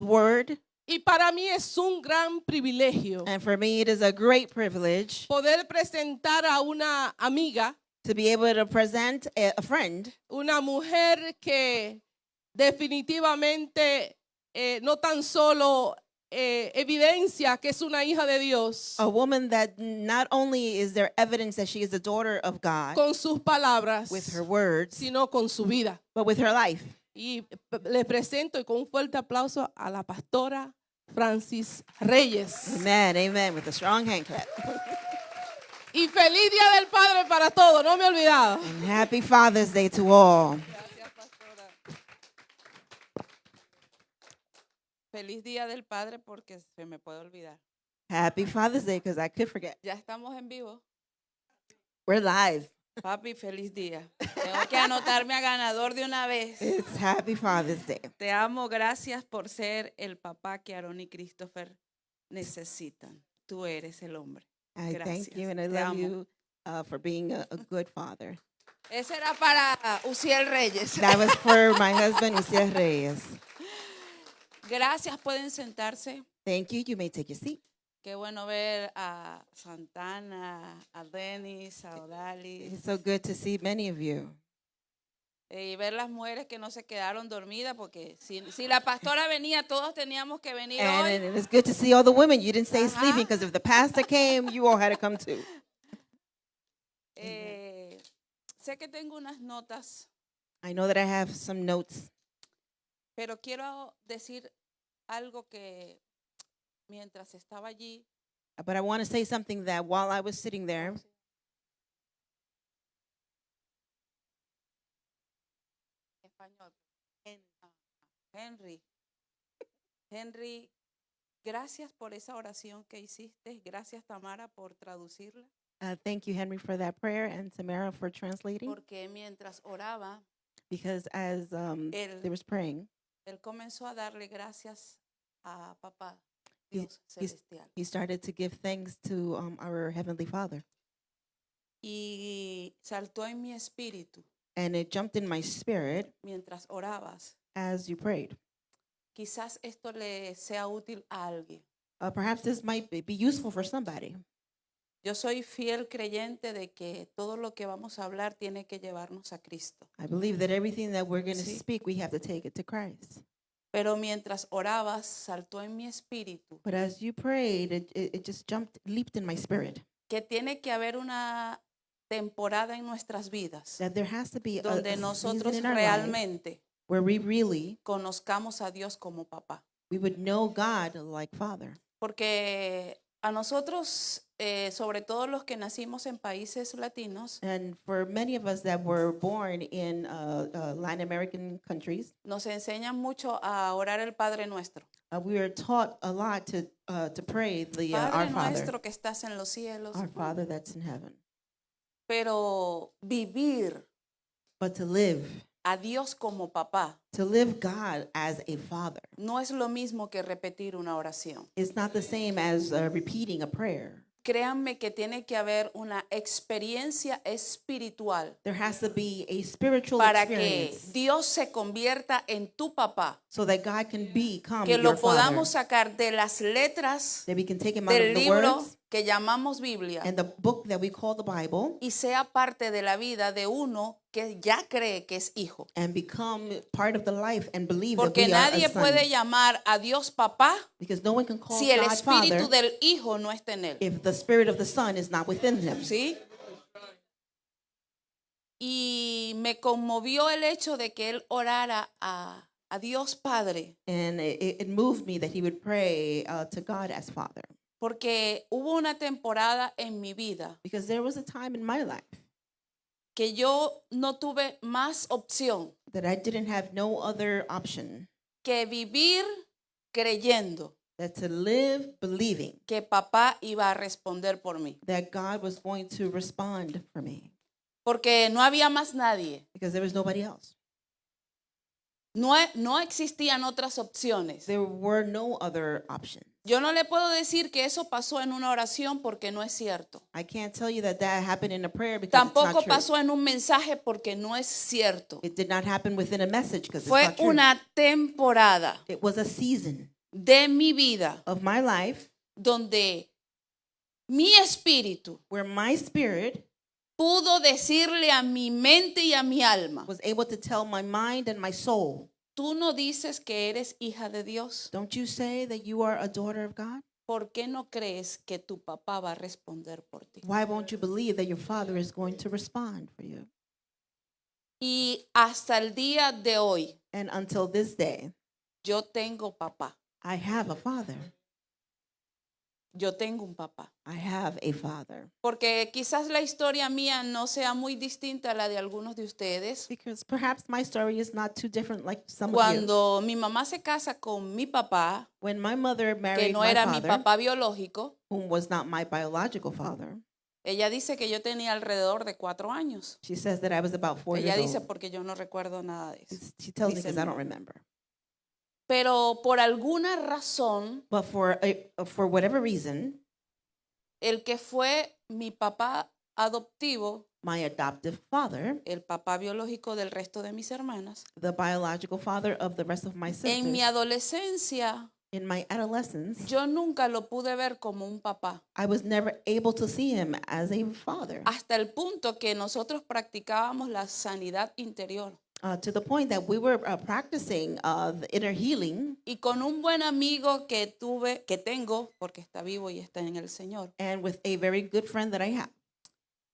word. Y para mí es un gran privilegio And for me, it is a great privilege poder presentar a una amiga, to be able to present a friend, una mujer que definitivamente no tan solo evidencia que es una hija de Dios a woman that not only is there evidence that she is a daughter of God con sus palabras, with her words, sino con su vida. but with her life. Y le presento y con un fuerte aplauso a la pastora Francis Reyes. Amen, amen, with a strong hand clap. Y feliz Día del Padre para todos, no me he olvidado. And happy Father's Day to all. Gracias, pastora. Feliz Día del Padre porque se me puede olvidar. Happy Father's Day, because I could forget. Ya estamos en vivo. We're live. Papi, feliz día. Tengo que anotarme a ganador de una vez. It's Happy Father's Day. Te amo, gracias por ser el papá que Aaron y Christopher necesitan. Tú eres el hombre. I Gracias. thank you and I Te love amo. you for being a good father. Ese era para Uciel Reyes. That was for my husband, Uciel Reyes. Gracias, pueden sentarse. Thank you. You may take your seat. Qué bueno ver a Santana, a Denis, a Odalis. It's so good to see many of you. Y ver las mujeres que no se quedaron dormidas, porque si la pastora venía, todos teníamos que venir hoy. And it's good to see all the women. You didn't stay Uh-huh. sleeping because if the pastor came, you all had to come too. Sé que tengo unas notas, I know that I have some notes, pero quiero decir algo que mientras estaba allí, but I want to say something that while I was sitting there, español. Henry, gracias por esa oración que hiciste. Gracias, Tamara, por traducirla. thank you, Henry, for that prayer and Tamara for translating. Porque mientras oraba, Because as Él- they was praying, él comenzó a darle gracias a papá, He- Dios he's- celestial. he started to give thanks to our Heavenly Father. Y saltó en mi espíritu And it jumped in my spirit mientras orabas. as you prayed. Quizás esto le sea útil a alguien. Perhaps this might be useful for somebody. Yo soy fiel creyente de que todo lo que vamos a hablar tiene que llevarnos a Cristo. I believe that everything that we're going to Sí. speak, we have to take it to Christ. Pero mientras orabas, saltó en mi espíritu But as you prayed, it just leaped in my spirit que tiene que haber una temporada en nuestras vidas that there has to be a donde season nosotros in our life realmente where we really, conozcamos a Dios como papá. we would know God like Father. Porque a nosotros, sobre todo los que nacimos en países latinos, And for many of us that were born in Latin American countries, nos enseñan mucho a orar el Padre Nuestro. we are taught a lot to pray the Padre Our Father, Nuestro que estás en los cielos. our Father that's in heaven. Pero vivir But to live a Dios como papá God as a father no es lo mismo que repetir una oración. is not the same as repeating a prayer. Créanme que tiene que haber una experiencia espiritual There has to be a spiritual para que experience Dios se convierta en tu papá, so that God can become que your lo father. podamos sacar de las letras That we can take him out del of the libro words que llamamos Biblia and the book that we call the Bible y sea parte de la vida de uno que ya cree que es hijo. and become part of the life and believe Porque that we are nadie a son. puede llamar a Dios papá Because no one can call si el God espíritu Father del hijo no está en él. if the spirit of the Son is not within him. ¿Sí? Y me conmovió el hecho de que él orara a Dios Padre, And it moved me that he would pray to God as Father. porque hubo una temporada en mi vida Because there was a time in my life que yo no tuve más opción that I didn't have no other option que vivir creyendo than to live believing que papá iba a responder por mí, that God was going to respond for me. porque no había más nadie, Because there was nobody else. no existían otras opciones. There were no other options. Yo no le puedo decir que eso pasó en una oración porque no es cierto. I can't tell you that that happened in a prayer because it's Tampoco not true. pasó en un mensaje porque no es cierto. It did not happen within a message because it's Fue not true. una temporada It was a season de mi vida of my life donde mi espíritu where my spirit pudo decirle a mi mente y a mi alma, was able to tell my mind and my soul, tú no dices que eres hija de Dios. don't you say that you are a daughter of God? ¿Por qué no crees que tu papá va a responder por ti? Why won't you believe that your father is going to respond for you? Y hasta el día de hoy, And until this day, yo tengo papá. I have a father. Yo tengo un papá. I have a father. Porque quizás la historia mía no sea muy distinta a la de algunos de ustedes. Because perhaps my story is not too different like some of you. Cuando mi mamá se casa con mi papá, When my mother que married no my era mi father, papá biológico, whom was not my biological father, ella dice que yo tenía alrededor de 4 años. she says that I was about 4 Ella years dice old. porque yo no recuerdo nada de eso. She tells me Dice because I no. don't remember. Pero por alguna razón, But for whatever reason, el que fue mi papá adoptivo, my adoptive father, el papá biológico del resto de mis hermanas, the biological father of the rest of my en mi sisters, adolescencia in my adolescence, yo nunca lo pude ver como un papá. I was never able to see him as a father, Hasta el punto que nosotros practicábamos la sanidad interior. to the point that we were practicing the inner healing. Y con un buen amigo que tengo, porque está vivo y está en el Señor, And with a very good friend that I have,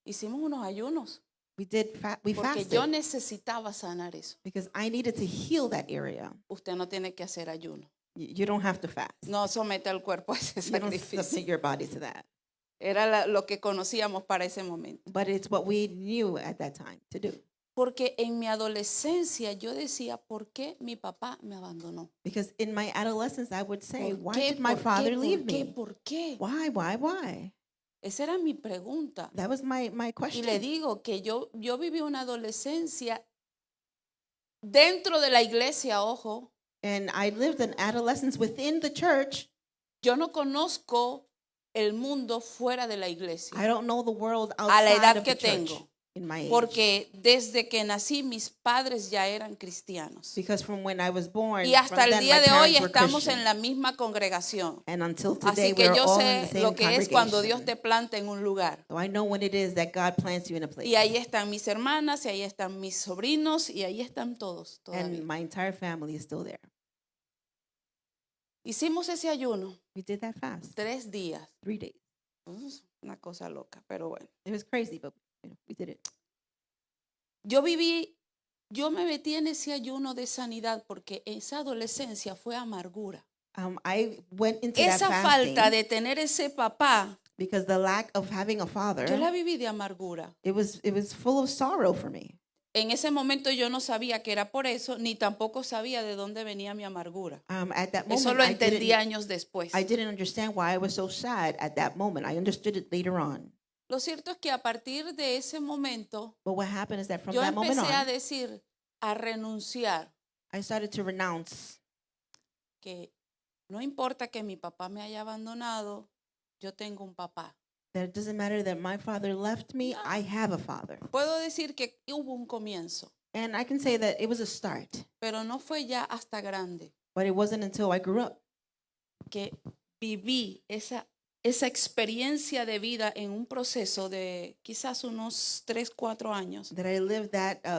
hicimos unos ayunos we porque fasted yo necesitaba sanar eso. because I needed to heal that area. Usted no tiene que hacer ayuno. You don't have to fast. No somete al cuerpo a ese You don't sacrificio. submit your body to that. Era lo que conocíamos para ese momento. But it's what we knew at that time to do. Porque en mi adolescencia yo decía, ¿por qué mi papá me abandonó? Because in my adolescence, I would say, ¿Por why qué? did my ¿Por father qué? leave ¿Por qué? me? ¿Por qué? Why? Esa era mi pregunta. That was my Y question. le digo que yo viví una adolescencia dentro de la iglesia, ojo. And I lived an adolescence within the church. Yo no conozco el mundo fuera de la iglesia. I don't know the world A la outside edad of the que church tengo. in my age. Porque desde que nací mis padres ya eran cristianos. Because from when I was born, Y hasta from el then, día my de hoy parents were estamos Christian. en la misma congregación. And until today, Así que we're yo all in the sé same lo que es cuando Dios congregation. te planta en un lugar. So I know when it is that God plants you in a place. Y ahí están mis hermanas, y ahí están mis sobrinos, y ahí están todos todavía. And my entire family is still there. Hicimos ese ayuno We did that fast, 3 días. 3 days. Una cosa loca, pero bueno. It was crazy, but we did it. Yo me metí en ese ayuno de sanidad porque esa adolescencia fue amargura. I went into Esa that falta fasting de tener ese papá, because the lack of having a father, yo la viví de amargura. it was full of sorrow for me. En ese momento yo no sabía que era por eso, ni tampoco sabía de dónde venía mi amargura. At that Eso moment, lo entendí años después. I didn't understand why I was so sad at that moment. I understood it later on. Lo cierto es que a partir de ese momento, But what happened is that from yo that moment empecé a on, decir, a renunciar, I started to renounce que no importa que mi papá me haya abandonado, yo tengo un papá. that it doesn't matter that my father left me, I have a father. Puedo decir que hubo un comienzo, And I can say that it was a start, pero no fue ya hasta grande but it wasn't until I grew up que viví esa experiencia de vida en un proceso de quizás unos 3, 4 años, that I lived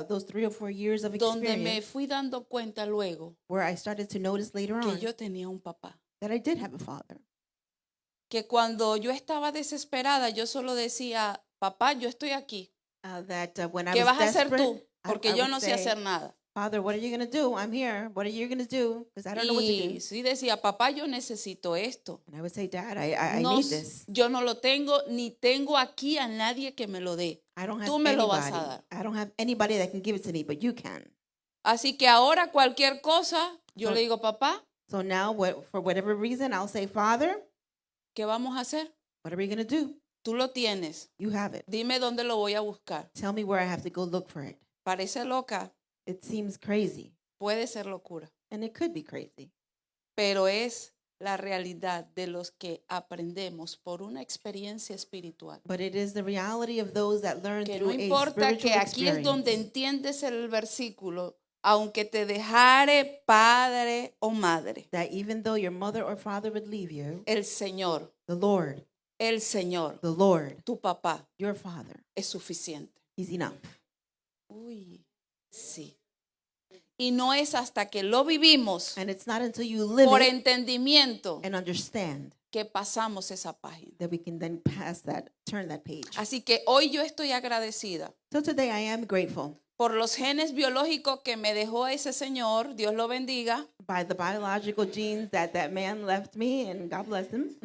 those 3 or 4 years of donde me experience fui dando cuenta luego where I started to notice later que on yo tenía un papá. that I did have a father. Que cuando yo estaba desesperada, yo solo decía, papá, yo estoy aquí. That when I ¿Qué was vas a hacer desperate, tú? Porque I yo would no sé say, hacer nada. Father, what are you going to do? I'm here. What are you going to do? Because I don't know what to Y do. sí decía, papá, yo necesito esto. And I would say, Dad, I No, need this. yo no lo tengo, ni tengo aquí a nadie que me lo dé. I don't have Tú me lo vas a anybody. dar. I don't have anybody that can give it to me, but you can. Así que ahora cualquier cosa, yo le digo, papá, So now, for whatever reason, I'll say, Father, ¿qué vamos a hacer? what are we going to do? Tú lo tienes. You have it. Dime dónde lo voy a buscar. Tell me where I have to go look for it. Parece loca, It seems crazy, puede ser locura, and it could be crazy, pero es la realidad de los que aprendemos por una experiencia espiritual. But it is the reality of those that learn Que through no a importa que spiritual aquí es donde experience. entiendes el versículo, aunque te dejare padre o madre, That even though your mother or father would leave you, el Señor, the Lord, tu papá, your father, es suficiente. he's enough. Uy, sí. Y no es hasta que lo vivimos And it's not until you live por it entendimiento and understand que pasamos esa página. that we can then turn that page. Así que hoy yo estoy agradecida So today I am grateful por los genes biológicos que me dejó ese señor, Dios lo bendiga, by the biological genes that that man left me, and God bless him.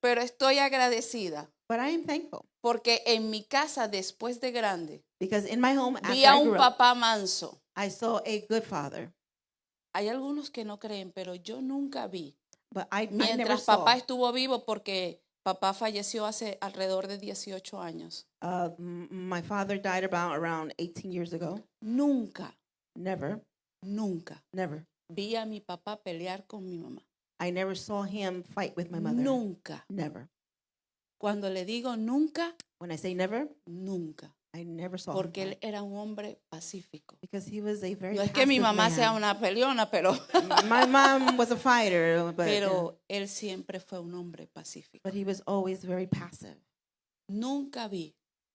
pero estoy agradecida But I am thankful porque en mi casa después de grande because in my home, vi after a I un grew up, papá manso. I saw a good father. Hay algunos que no creen, pero yo nunca vi. But I never Mientras saw. papá estuvo vivo, porque papá falleció hace alrededor de 18 años. My father died around 18 years ago. Nunca, Never vi a mi papá pelear con mi mamá. I never saw him fight with my mother. Nunca. Never. Cuando le digo nunca, When I say never, nunca. I never saw Porque him él fight era un hombre pacífico. because he was a very No es que mi passive mamá sea man. una peleona, pero, My mom was a fighter, pero él siempre fue un hombre pacífico. but he was always very passive. Nunca vi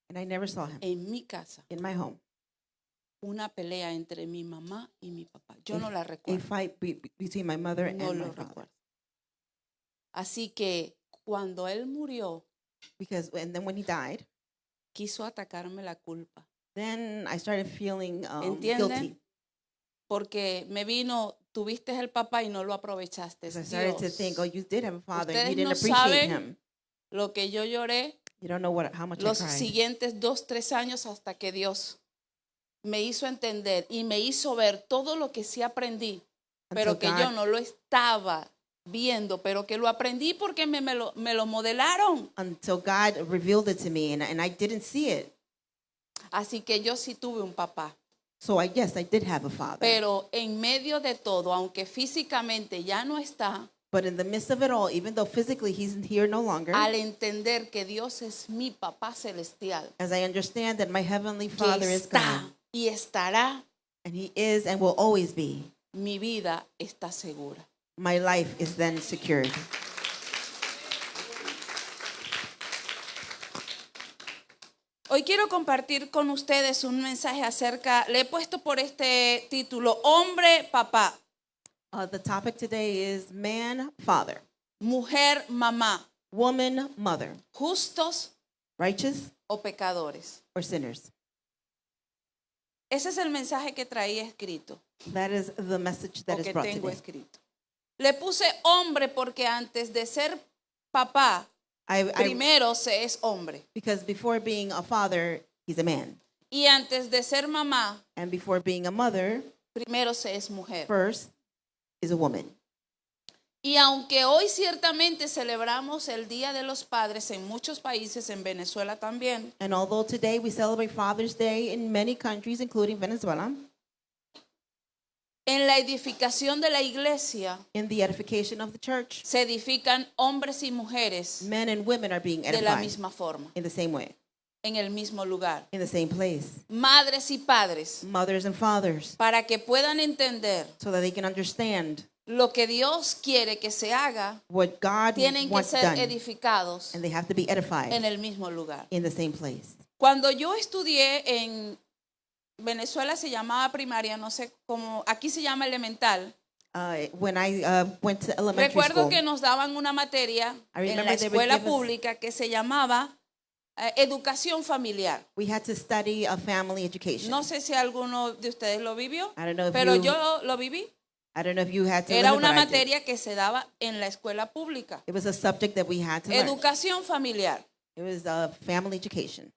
And I never saw him en mi casa in my home una pelea entre mi mamá y mi papá. Yo no la a recuerdo. fight between my mother No and lo my father. recuerdo. Así que cuando él murió, And then when he died, quiso atacarme la culpa. then I started feeling ¿Entiende? guilty. Porque me vino, tuviste el papá y no lo aprovechaste. Because I started to Dios, think, oh, you did have a father, and Ustedes you didn't no appreciate saben him. lo que yo lloré You don't know how much los I cried. siguientes 2, 3 años hasta que Dios me hizo entender y me hizo ver todo lo que sí aprendí, pero Until que yo God- no lo estaba viendo, pero que lo aprendí porque me lo modelaron. Until God revealed it to me, and I didn't see it. Así que yo sí tuve un papá. So yes, I did have a father. Pero en medio de todo, aunque físicamente ya no está, But in the midst of it all, even though physically he's here no longer, al entender que Dios es mi papá celestial, as I understand that my heavenly que Father is God, está y estará, and he is and will always be, mi vida está segura. my life is then secured. Hoy quiero compartir con ustedes un mensaje acerca, le he puesto por este título, hombre, papá, The topic today is man, father, mujer, mamá, woman, mother, justos righteous o pecadores. or sinners. Ese es el mensaje que traía escrito, That is the message that o is que brought tengo today. escrito. Le puse hombre porque antes de ser papá, primero se es hombre. Because before being a father, he's a man. Y antes de ser mamá, And before being a mother, primero se es mujer. first is a woman. Y aunque hoy ciertamente celebramos el Día de los Padres en muchos países, en Venezuela también, And although today we celebrate Father's Day in many countries, including Venezuela, en la edificación de la iglesia in the edification of the church, se edifican hombres y mujeres men and women are being de la edified misma forma, in the same way, en el mismo lugar. in the same place. Madres y padres, Mothers and fathers, para que puedan entender so that they can understand lo que Dios quiere que se haga, what God tienen que wants ser done, edificados and they have to be edified en el mismo lugar. in the same place. Cuando yo estudié en Venezuela se llamaba primaria, no sé cómo, aquí se llama elemental. When I went to elementary Recuerdo school, que nos daban una materia I en remember la they would escuela give us- pública que se llamaba educación familiar. we had to study a family education. No sé si alguno de ustedes lo vivió, I don't know if pero you- yo lo viví. I don't know if you had to Era learn it, una but I did. materia que se daba en la escuela pública. It was a subject that we had to learn. Educación familiar. It was family education.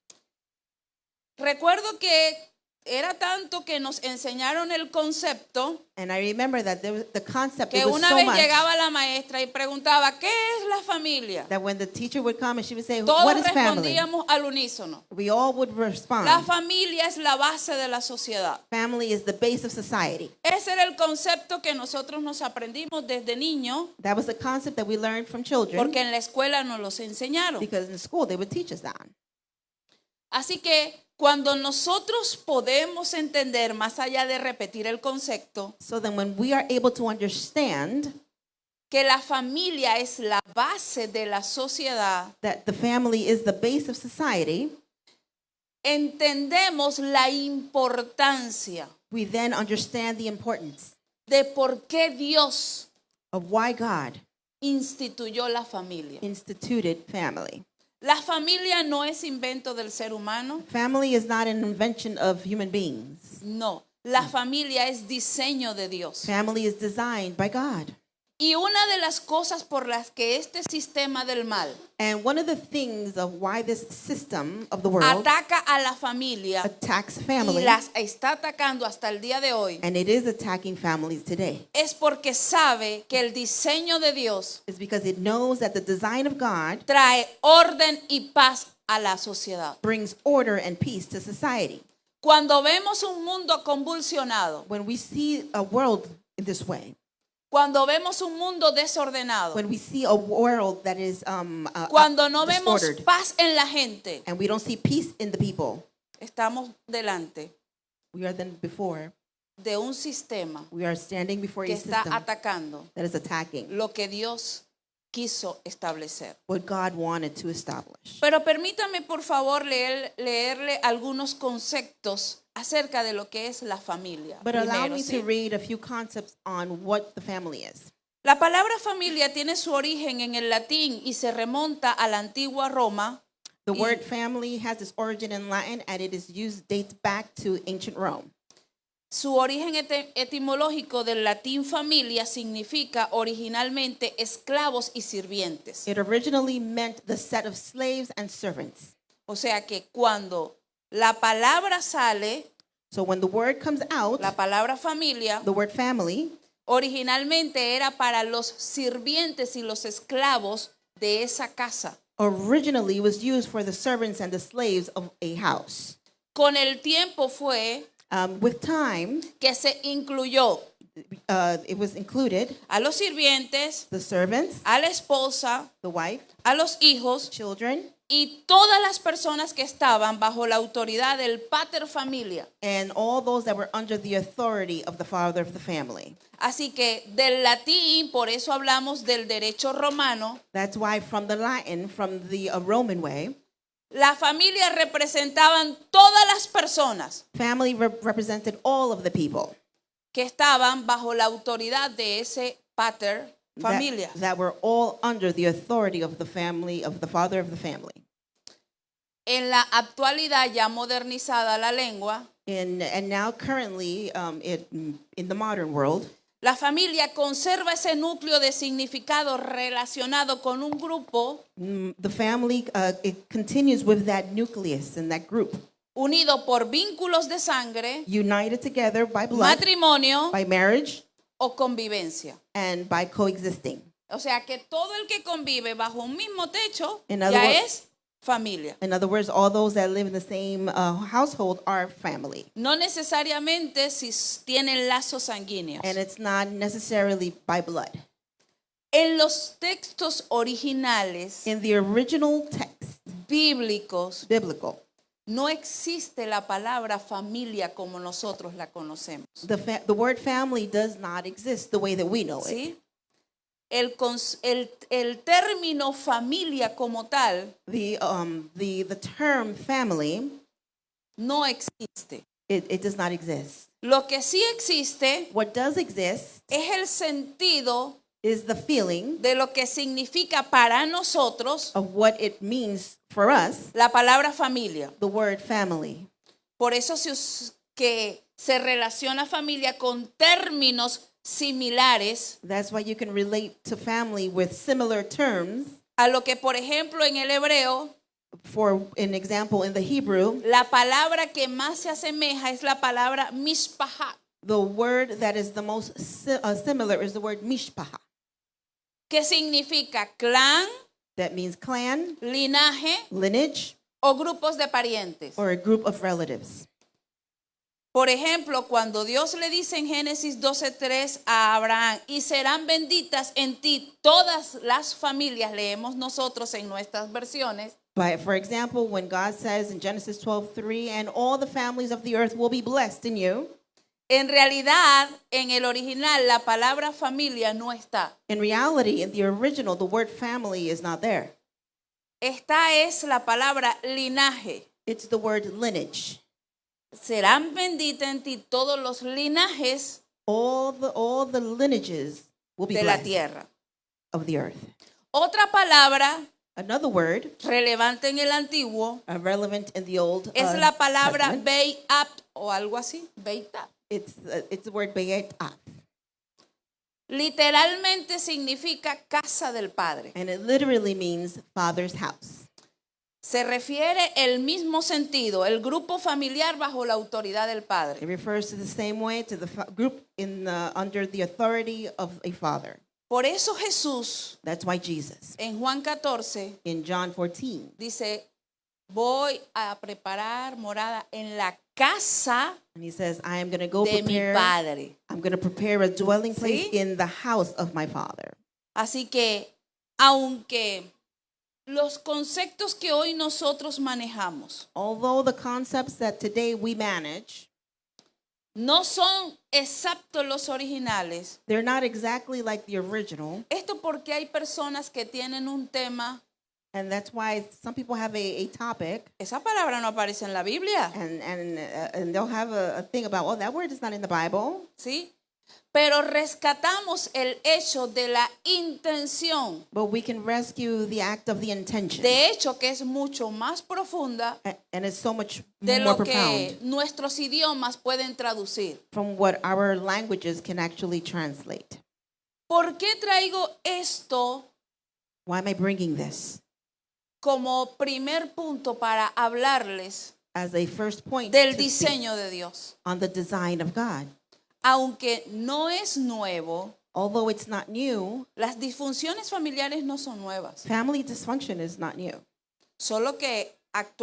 Recuerdo que Era tanto que nos enseñaron el concepto And I remember that the concept, que it was una so vez much llegaba la maestra y preguntaba, ¿qué es la familia? that when the teacher would come and she would say, Todos what is family? respondíamos al unísono. We all would respond. La familia es la base de la sociedad. Family is the base of society. Ese era el concepto que nosotros nos aprendimos desde niños, That was the concept that we learned from children, porque en la escuela nos los enseñaron. because in school they would teach us that. Así que cuando nosotros podemos entender, más allá de repetir el concepto, So then when we are able to understand que la familia es la base de la sociedad, that the family is the base of society, entendemos la importancia we then understand the importance de por qué Dios of why God instituyó la familia. instituted family. La familia no es invento del ser humano, Family is not an invention of human beings. no. La familia es diseño de Dios. Family is designed by God. Y una de las cosas por las que este sistema del mal And one of the things of why this system of the world ataca a la familia attacks y family, las está atacando hasta el día de hoy, and it is attacking families today, es porque sabe que el diseño de Dios is because it knows that the design of God trae orden y paz a la sociedad. brings order and peace to society. Cuando vemos un mundo convulsionado, When we see a world in this way, cuando vemos un mundo desordenado, when we see a world that is cuando no vemos disordered, paz en la gente, and we don't see peace in the people, estamos delante we are then before, de un sistema we are standing before que a está system atacando that is attacking lo que Dios quiso establecer. what God wanted to establish. Pero permítame, por favor, leerle algunos conceptos acerca de lo que es la familia. But allow Primero, me ¿sí? to read a few concepts on what the family is. La palabra familia tiene su origen en el latín y se remonta a la antigua Roma. The word family has its origin in Latin, and it is used dates back to ancient Rome. Su origen etimológico del latín familia significa originalmente esclavos y sirvientes. It originally meant the set of slaves and servants. O sea que cuando la palabra sale, So when the word comes out, la palabra familia, the word family originalmente era para los sirvientes y los esclavos de esa casa. originally was used for the servants and the slaves of a house. Con el tiempo fue With time, que se incluyó it was included a los sirvientes, the servants, a la esposa, the wife, a los hijos children, y todas las personas que estaban bajo la autoridad del pater familia. and all those that were under the authority of the father of the family. Así que del latín, por eso hablamos del derecho romano, That's why from the Latin, from the Roman way, la familia representaban todas las personas family represented all of the people que estaban bajo la autoridad de ese pater familia. that were all under the authority of the family, of the father of the family. En la actualidad ya modernizada la lengua, And now currently, in the modern world, la familia conserva ese núcleo de significado relacionado con un grupo the family, it continues with that nucleus and that group, unido por vínculos de sangre, united together by blood, matrimonio by marriage, o convivencia. and by coexisting. O sea que todo el que convive bajo un mismo techo In other ya words- es familia. In other words, all those that live in the same household are family. No necesariamente si tienen lazos sanguíneos. And it's not necessarily by blood. En los textos originales In the original text, bíblicos biblical, no existe la palabra familia como nosotros la conocemos. the word family does not exist the way that we know it. ¿Sí? El término familia como tal The term family, no existe. it does not exist. Lo que sí existe What does exist es el sentido is the feeling de lo que significa para nosotros of what it means for us, la palabra familia. the word family. Por eso que se relaciona familia con términos similares That's why you can relate to family with similar terms a lo que, por ejemplo, en el hebreo For an example, in the Hebrew, la palabra que más se asemeja es la palabra mishpaha, the word that is the most similar is the word mishpaha. que significa clan, That means clan, linaje lineage, o grupos de parientes. or a group of relatives. Por ejemplo, cuando Dios le dice en Génesis 12:3 a Abraham, y serán benditas en ti todas las familias, leemos nosotros en nuestras versiones, But for example, when God says in Genesis 12:3, and all the families of the earth will be blessed in you, en realidad en el original la palabra familia no está. in reality, in the original, the word family is not there. Esta es la palabra linaje. It's the word lineage. Serán benditas en ti todos los linajes All the lineages will be de la blessed tierra. of the earth. Otra palabra Another word relevante en el antiguo relevant in the Old es la palabra Testament, beit-up o algo así, beit-up. it's the word beyat, Literalmente significa casa del Padre. and it literally means father's house. Se refiere el mismo sentido, el grupo familiar bajo la autoridad del It Padre. refers to the same way to the group under the authority of a father. Por eso Jesús That's why Jesus, en Juan 14 in John 14, dice, voy a preparar morada en la casa and he says, I am going to go de mi prepare, Padre. I'm going to prepare a dwelling place ¿Sí? in the house of my father. Así que, aunque los conceptos que hoy nosotros manejamos Although the concepts that today we manage, no son exactos los originales, they're not exactly like the original. esto porque hay personas que tienen un tema, And that's why some people have a topic esa palabra no aparece en la Biblia, and they'll have a thing about, oh, that word is not in the Bible. ¿sí? Pero rescatamos el hecho de la intención, But we can rescue the act of the intention. de hecho que es mucho más profunda And it's so much de more lo que profound nuestros idiomas pueden traducir. from what our languages can actually translate. ¿Por qué traigo esto Why am I bringing this como primer punto para hablarles as a first point del to speak diseño de Dios? on the design of God? Aunque no es nuevo, Although it's not new, las disfunciones familiares no son nuevas. family dysfunction is not new. Solo que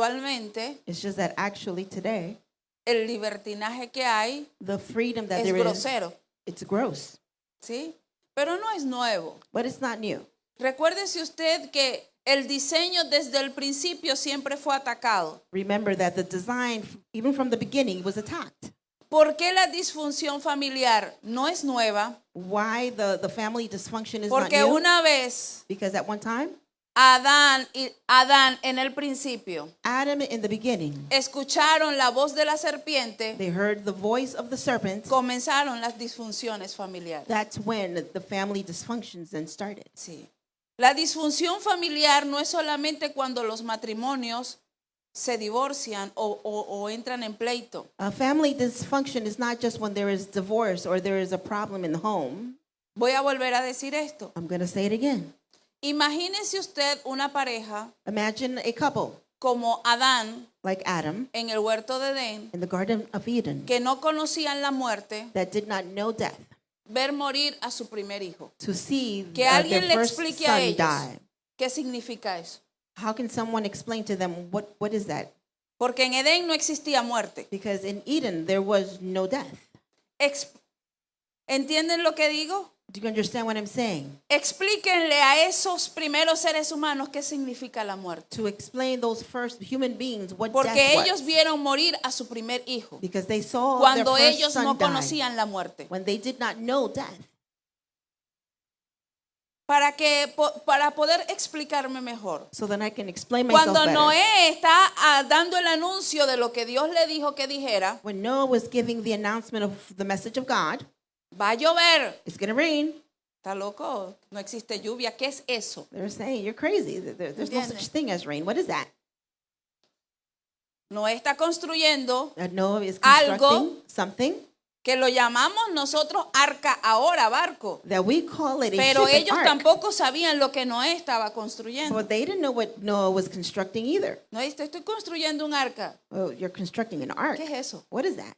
actualmente It's just that actually today, el libertinaje que hay the freedom that es there is, grosero, it's gross, ¿sí? Pero no es nuevo. but it's not new. Recuérdese usted que el diseño desde el principio siempre fue atacado. Remember that the design, even from the beginning, was attacked. ¿Por qué la disfunción familiar no es nueva? Why the family dysfunction is not Porque new? una vez Because at one time, Adán en el principio Adam in the beginning, escucharon la voz de la serpiente, they heard the voice of the serpent. comenzaron las disfunciones familiares. That's when the family dysfunctions then started. Sí. La disfunción familiar no es solamente cuando los matrimonios se divorcian o entran en pleito. Family dysfunction is not just when there is divorce or there is a problem in the home. Voy a volver a decir esto. I'm going to say it again. Imagínese usted una pareja Imagine a couple como Adán like Adam en el huerto de Edén, in the Garden of Eden que no conocían la muerte, that did not know death, ver morir a su primer hijo. to see Que their alguien le first explique a son ellos die. qué significa eso. How can someone explain to them what is that? Porque en Edén no existía muerte. Because in Eden there was no death. ¿Entienden lo que digo? Do you understand what I'm saying? Explíquenle a esos primeros seres humanos qué significa la muerte. To explain those first human beings what Porque death ellos was. vieron morir a su primer hijo Because they saw cuando their first ellos son no die conocían la muerte. when they did not know death. Para poder explicarme mejor. So then I can explain myself Cuando better. Noé está dando el anuncio de lo que Dios le dijo que dijera, When Noah was giving the announcement of the message of God, va a llover. it's going to rain. ¿Está loco? No existe lluvia. ¿Qué es eso? They're saying, you're crazy. There's no Entiende. such thing as rain. What is that? Noé está construyendo Noah is Algo constructing something que lo llamamos nosotros arca ahora, barco. that we call it a Pero ship, an ellos ark. tampoco sabían lo que Noé estaba construyendo. But they didn't know what Noah was constructing either. No, estoy construyendo un arca. Oh, you're constructing an ark. ¿Qué es eso? What is that?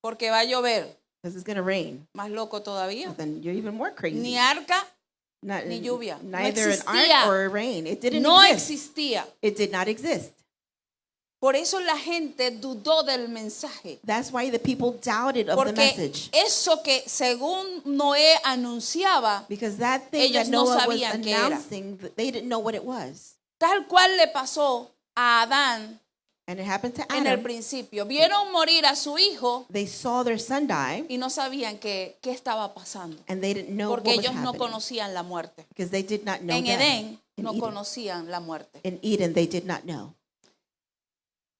Porque va a llover. Because it's going to rain. Más loco todavía. Then you're even more crazy. Ni arca, Not- ni lluvia. No Neither an existía. ark or rain. It didn't no exist. existía. It did not exist. Por eso la gente dudó del mensaje. That's why the people doubted of the Porque message. eso que según Noé anunciaba, Because that thing ellos that no Noah was sabían qué era. announcing, they didn't know what it was. tal cual le pasó a Adán And it happened to en el Adam. principio. Vieron morir a su hijo They saw their son die, y no sabían qué estaba pasando. and they didn't know Porque what was ellos no happening. conocían la muerte. Because they did not know En death. Edén In no Eden. conocían la muerte. In Eden, they did not know.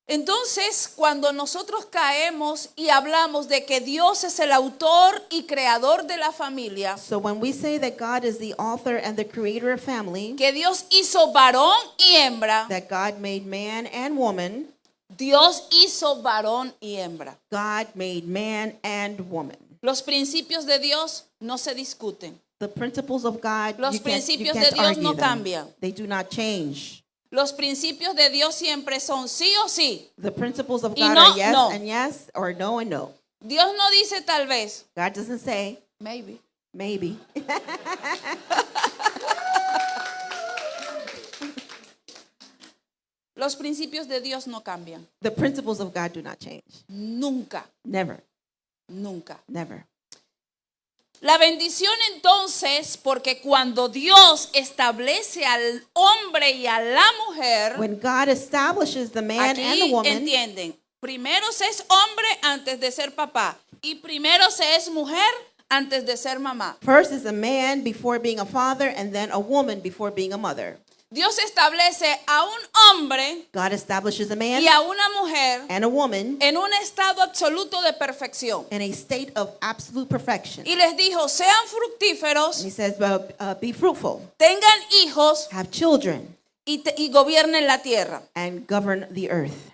Entonces, cuando nosotros caemos y hablamos de que Dios es el autor y creador de la familia, So when we say that God is the author and the creator of family, que Dios hizo varón y hembra, that God made man and woman, Dios hizo varón y hembra. God made man and woman. Los principios de Dios no se discuten. The principles of God, Los you principios can't de Dios argue no them. cambian. They do not change. Los principios de Dios siempre son sí o sí. The principles of Y God no, are yes no. and yes, or no and no. Dios no dice tal vez, God doesn't say maybe. maybe. Los principios de Dios no cambian. The principles of God do not change. Nunca, Never, nunca. never. La bendición entonces, porque cuando Dios establece al hombre y a la mujer, When God establishes the man and the aquí woman, entienden, primero se es hombre antes de ser papá y primero se es mujer antes de ser mamá. first is a man before being a father, and then a woman before being a mother. Dios establece a un hombre God establishes a man y a una mujer and a woman en un estado absoluto de perfección. in a state of absolute perfection. Y les dijo, sean And fructíferos, he says, be fruitful, tengan hijos have children, y gobiernen la tierra. and govern the earth.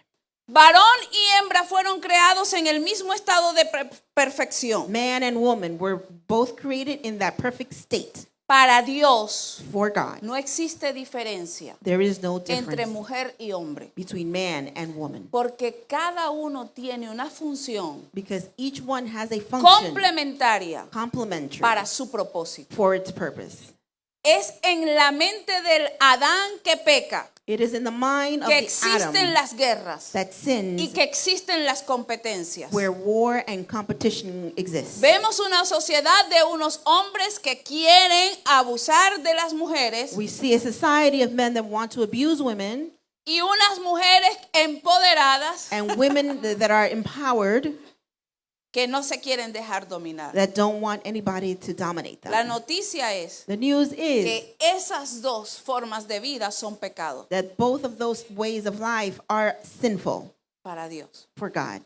Varón y hembra fueron creados en el mismo estado de perfección. Man and woman were both created in that perfect state Para Dios for God. no existe diferencia There is no entre difference mujer y hombre, between man and woman, porque cada uno tiene una función because each one has a function complementaria complementary para su propósito. for its purpose. Es en la mente del Adán que peca, It is in the mind of que the existen Adam las guerras that sins, y que existen las competencias. where war and competition exist. Vemos una sociedad de unos hombres que quieren abusar de las mujeres We see a society of men that want to abuse women, y unas mujeres empoderadas and women that are empowered, que no se quieren dejar dominar. that don't want anybody to dominate La them. noticia es The news is que esas dos formas de vida son pecado that both of those ways of life are sinful para Dios. for God.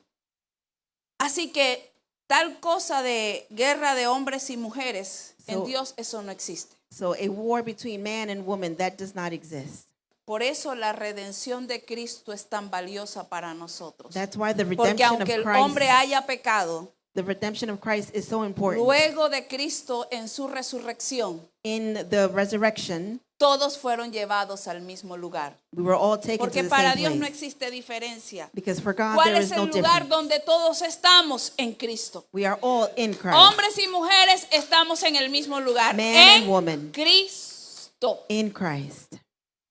Así que tal cosa de guerra de hombres y mujeres, en So- Dios eso no existe. So a war between man and woman, that does not exist. Por eso la redención de Cristo es tan valiosa para nosotros. That's why the Porque redemption of aunque el hombre Christ, haya pecado, the redemption of Christ is so important. luego de Cristo en su resurrección, In the resurrection, todos fueron llevados al mismo lugar. we were all taken Porque to the para same Dios no place. existe diferencia. Because for God ¿Cuál there es is no el lugar difference. donde todos estamos? En Cristo. We are all in Christ. Hombres y mujeres estamos en el mismo lugar. Man En and woman. Cristo. In Christ.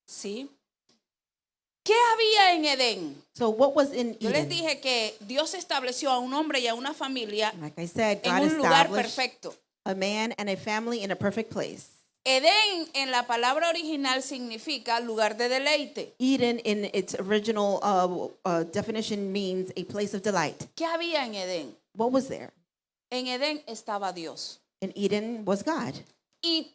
¿Sí? ¿Qué había en Edén? So what was in Yo les Eden? dije que Dios estableció a un hombre y a una familia Like I said, en God un lugar established perfecto. a man and a family in a perfect place. Edén en la palabra original significa lugar de deleite. Eden in its original definition means a place of delight. ¿Qué había en Edén? What was there? En Edén estaba Dios. In Eden was God. Y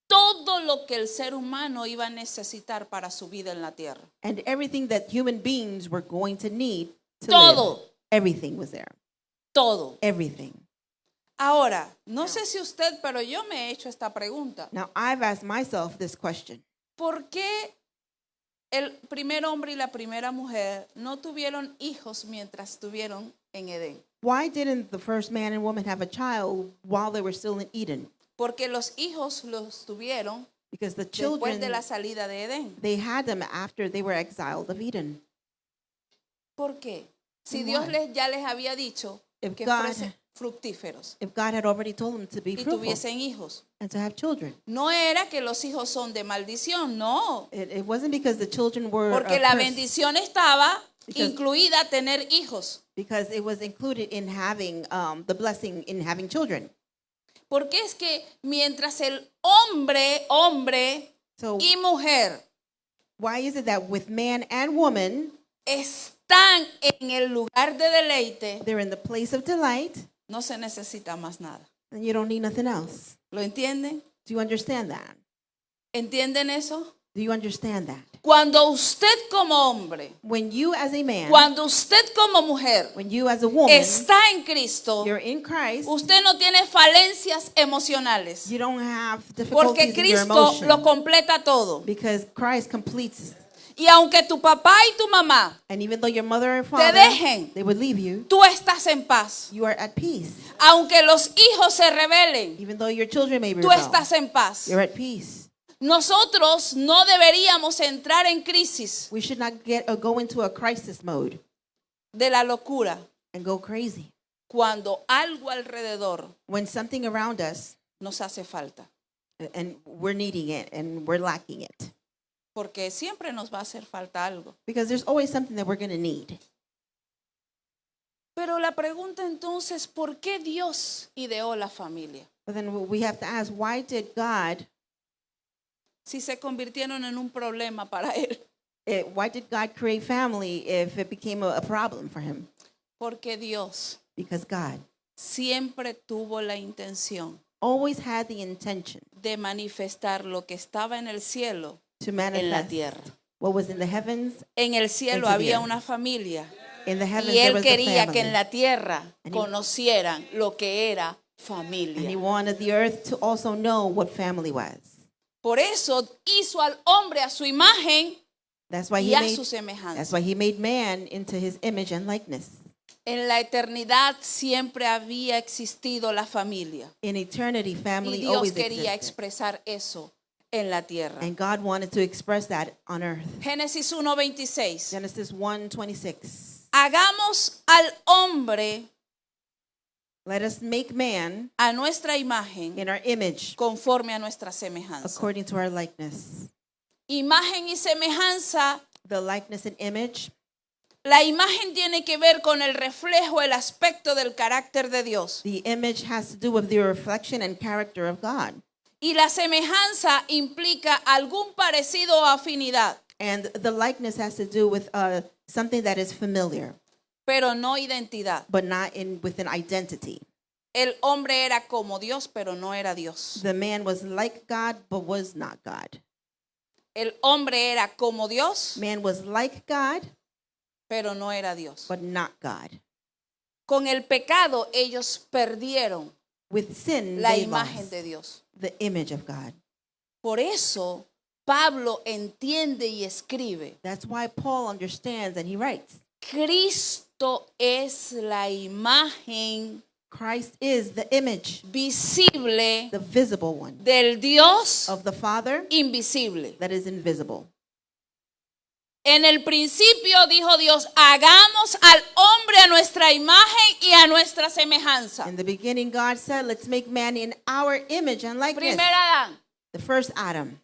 todo lo que el ser humano iba a necesitar para su vida en la tierra. And everything that human beings were going to need to Todo. live. Everything was there. Todo. Everything. Ahora, no sé si usted, pero yo me he hecho esta pregunta. Now, I've asked myself this question. ¿Por qué el primer hombre y la primera mujer no tuvieron hijos mientras estuvieron en Edén? Why didn't the first man and woman have a child while they were still in Eden? Porque los hijos los tuvieron Because the después children, de la salida de Edén. they had them after they were exiled of Eden. ¿Por qué? Si And Dios why? ya les había dicho If que God- fuesen fructíferos If God had already told them to be y fruitful tuviesen hijos. and to have children. No era que los hijos son de maldición, no. It wasn't because the children were Porque la cursed, bendición estaba Because- incluida tener hijos. because it was included in having the blessing in having children. Porque es que mientras el hombre So y mujer why is it that with man and woman, están en el lugar de deleite, they're in the place of delight, no se necesita más nada? and you don't need nothing else? ¿Lo entienden? Do you understand that? ¿Entienden eso? Do you understand that? Cuando usted como hombre, When you as a man, cuando usted como mujer when you as a woman, está en Cristo, you're in Christ, usted no tiene falencias emocionales. you don't have Porque difficulties in your Cristo emotion. lo completa todo. Because Christ completes. Y aunque tu papá y tu mamá, And even though your mother and father, dejen. they would leave you, tú estás en paz. you are at peace. Aunque los hijos se rebelen, Even though your children may tú rebel, estás en paz. you're at peace. Nosotros no deberíamos entrar en crisis We should not get or go into a crisis mode de la locura and go crazy cuando algo alrededor when something around us nos hace falta. and we're needing it and we're lacking it. Porque siempre nos va a hacer falta algo. Because there's always something that we're going to need. Pero la pregunta entonces, ¿por qué Dios ideó la familia? But then we have to ask, why did God, Si se convirtieron en un problema para Él. why did God create family if it became a problem for him? Porque Dios Because God siempre tuvo la intención always had the intention de manifestar lo que estaba en el cielo to en la manifest tierra. what was in the heavens. En el cielo Into the había earth. una familia In the heavens y there Él was the quería que en family. la tierra And he- conocieran lo que era And he familia. wanted the earth to also know what family was. Por eso hizo al hombre a su imagen That's why y he a made su semejanza. That's why he made man into his image and likeness. En la eternidad siempre había existido la familia In eternity, y family Dios always quería existed. expresar eso en la tierra. And God wanted to express that on earth. Génesis 1:26. Genesis 1:26. Hagamos al hombre Let us make man a nuestra imagen in our image conforme a nuestra semejanza. according to our likeness. Imagen y semejanza. The likeness and image, La imagen tiene que ver con el reflejo, el aspecto del carácter de Dios. the image has to do with the reflection and character of God. Y la semejanza implica algún parecido o afinidad, And the likeness has to do with something that is familiar, pero no identidad. but not with an identity. El hombre era como Dios, pero no era Dios. The man was like God, but was not God. El hombre era como Dios, Man was like God, pero no era Dios. but not God. Con el pecado ellos perdieron With sin, la they imagen lost de Dios. the image of God. Por eso Pablo entiende y escribe: That's why Paul understands and he writes, Cristo es la imagen Christ is the image, visible the visible one del Dios of the Father invisible. that is invisible. En el principio dijo Dios: hagamos al hombre a nuestra imagen y a nuestra semejanza. In the beginning, God said, let's make man in our image and likeness. Primer Adán. The first Adam.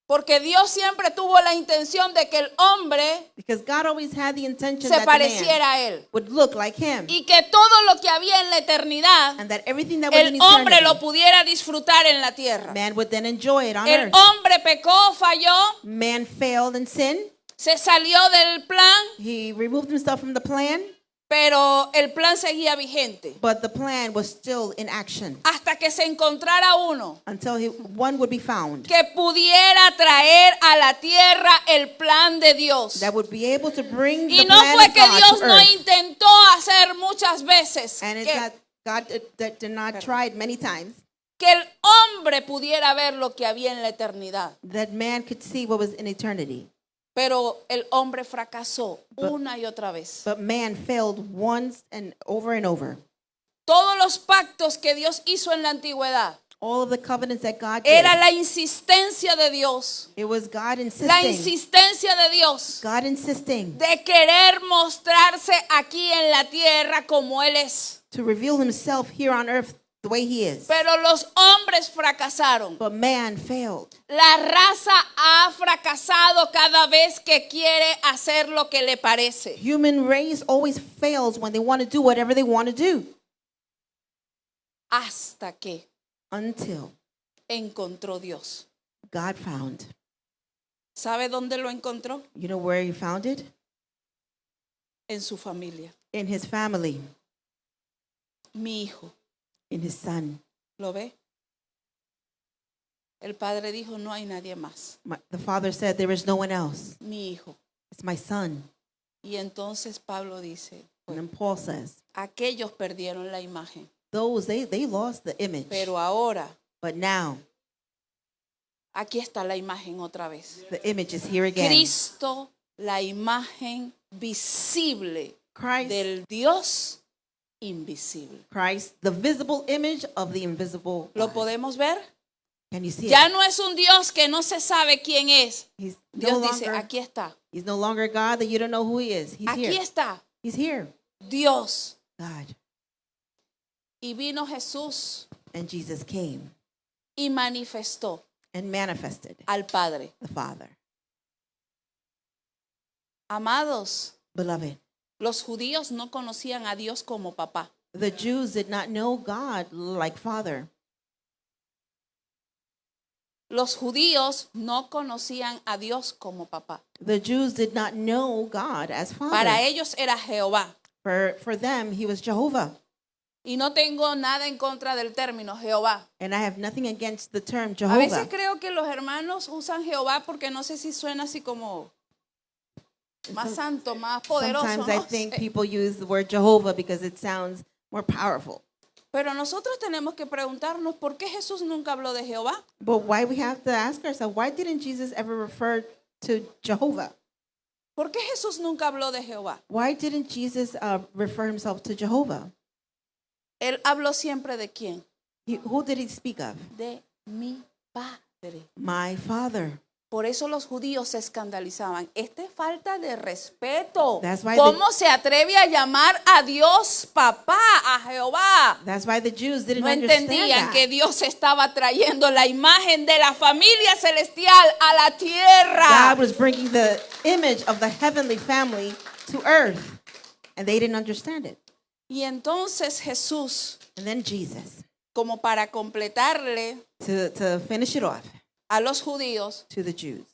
Porque Dios siempre tuvo la intención de que el hombre Because God always had the intention se that the man pareciera a él. would look like him. Y que todo lo que había en la eternidad, And that everything that was in el hombre eternity, lo pudiera disfrutar en la tierra. man would then enjoy it on El earth. hombre pecó, falló, Man failed in sin. se salió del plan, He removed himself from the plan, pero el plan seguía vigente. but the plan was still in action Hasta que se encontrara uno until one would be found que pudiera traer a la tierra el plan de Dios. that would be able to bring Y the no plan fue of que God Dios to no earth. intentó hacer muchas veces And it's that God that did not try it many times, que el hombre pudiera ver lo que había en la eternidad. that man could see what was in eternity. Pero el hombre fracasó una y otra vez. But man failed once and over. Todos los pactos que Dios hizo en la antigüedad All of the covenants that God did, era la insistencia de Dios. it was God La insisting. insistencia de Dios God insisting de querer mostrarse aquí en la tierra como Él es. to reveal himself here on earth the way he is. Pero los hombres fracasaron. But man failed. La raza ha fracasado cada vez que quiere hacer lo que le parece. Human race always fails when they want to do whatever they want to do. Hasta que Until encontró Dios. God found. ¿Sabe dónde lo encontró? You know where he found it? En su familia. In his family, Mi hijo. in his son. ¿Lo ve? El padre dijo, no hay nadie más. The father said, there is no one else. Mi hijo. It's my son. Y entonces Pablo dice, And then Paul says, aquellos perdieron la imagen. those, they lost the image. Pero ahora, But now, aquí está la imagen otra vez. the image is here again. Cristo, la imagen visible Christ, del Dios invisible. Christ, the visible image of the invisible ¿Lo God. podemos ver? Can you see Ya it? no es un Dios que no se sabe quién es. He's Dios no dice, longer, aquí está. he's no longer God that you don't know who he is. He's Aquí here. está He's here. Dios. God. Y vino Jesús And Jesus came y manifestó and manifested al Padre. the Father. Amados, Beloved, los judíos no conocían a Dios como papá. the Jews did not know God like Father. Los judíos no conocían a Dios como papá. The Jews did not know God as Father. Para ellos era Jehová. For them, he was Jehovah. Y no tengo nada en contra del término Jehová. And I have nothing against the term A Jehovah. veces creo que los hermanos usan Jehová porque no sé si suena así como más santo, más poderoso. Sometimes no I think sé. people use the word Jehovah because it sounds more powerful. Pero nosotros tenemos que preguntarnos por qué Jesús nunca habló de Jehová. But why we have to ask ourselves, why didn't Jesus ever refer to Jehovah? ¿Por qué Jesús nunca habló de Jehová? Why didn't Jesus refer himself to Jehovah? Él habló siempre de quién? Who did he speak of? De mi Padre. My Father. Por eso los judíos se escandalizaban. Esta es falta de respeto. That's why ¿Cómo se atreve a llamar a Dios papá, a Jehová? That's why the Jews didn't No understand entendían that. que Dios estaba trayendo la imagen de la familia celestial a la tierra. God was bringing the image of the heavenly family to earth. And they didn't understand it. Y entonces Jesús, And then Jesus, como para completarle to finish it off a los judíos, to the Jews,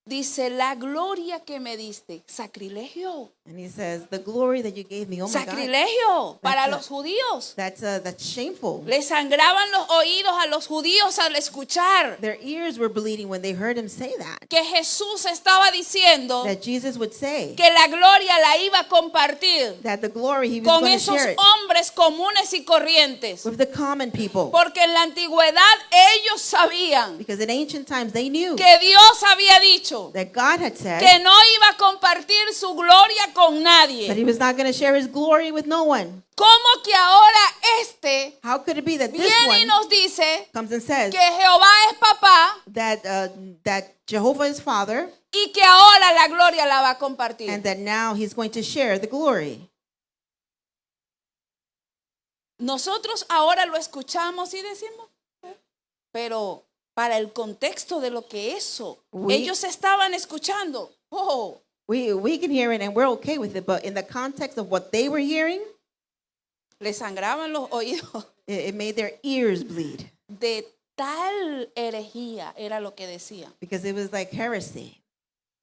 dice, la gloria que me diste, sacrilegio, and he says, the glory that you gave me, oh my God, sacrilegio para That's los judíos. that's shameful. Le sangraban los oídos a los judíos al escuchar Their ears were bleeding when they heard him say that. que Jesús estaba diciendo That Jesus would say que la gloria la iba a compartir that the glory he was con going to esos share it hombres comunes y corrientes. with the common people. Porque en la antigüedad ellos sabían Because in ancient times they knew que Dios había dicho that God had said que no iba a compartir su gloria con that nadie. he was not going to share his glory with no one. ¿Cómo que ahora este How could it be that this viene y one nos dice comes and says que Jehová es papá that Jehovah is Father y que ahora la gloria la va a compartir? and that now he's going to share the glory? Nosotros ahora lo escuchamos y decimos, pero para el contexto de lo que ellos estaban escuchando, We can hear it and we're okay with it, but in the context of what they were hearing, le sangraban los oídos. it made their ears bleed De tal herejía era lo que decían. because it was like heresy.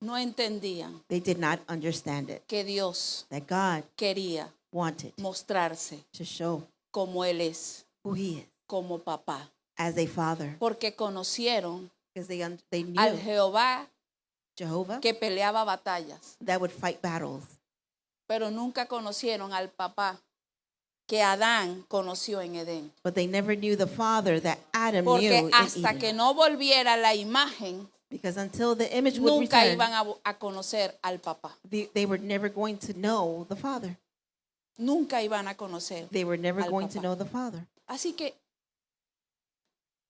No entendían They did not understand it, que Dios that God quería wanted mostrarse to show como Él es, who he is como papá. as a father Porque conocieron because they knew al Jehová Jehovah que peleaba batallas, that would fight battles, pero nunca conocieron al papá que Adán conoció en Edén. but they never knew the father that Adam knew Porque in hasta Eden. que no volviera la imagen Because until the image would nunca return, iban a conocer al papá. they were never going to know the Father. Nunca iban a conocer. They were never Al going to papá. know the Father. Así que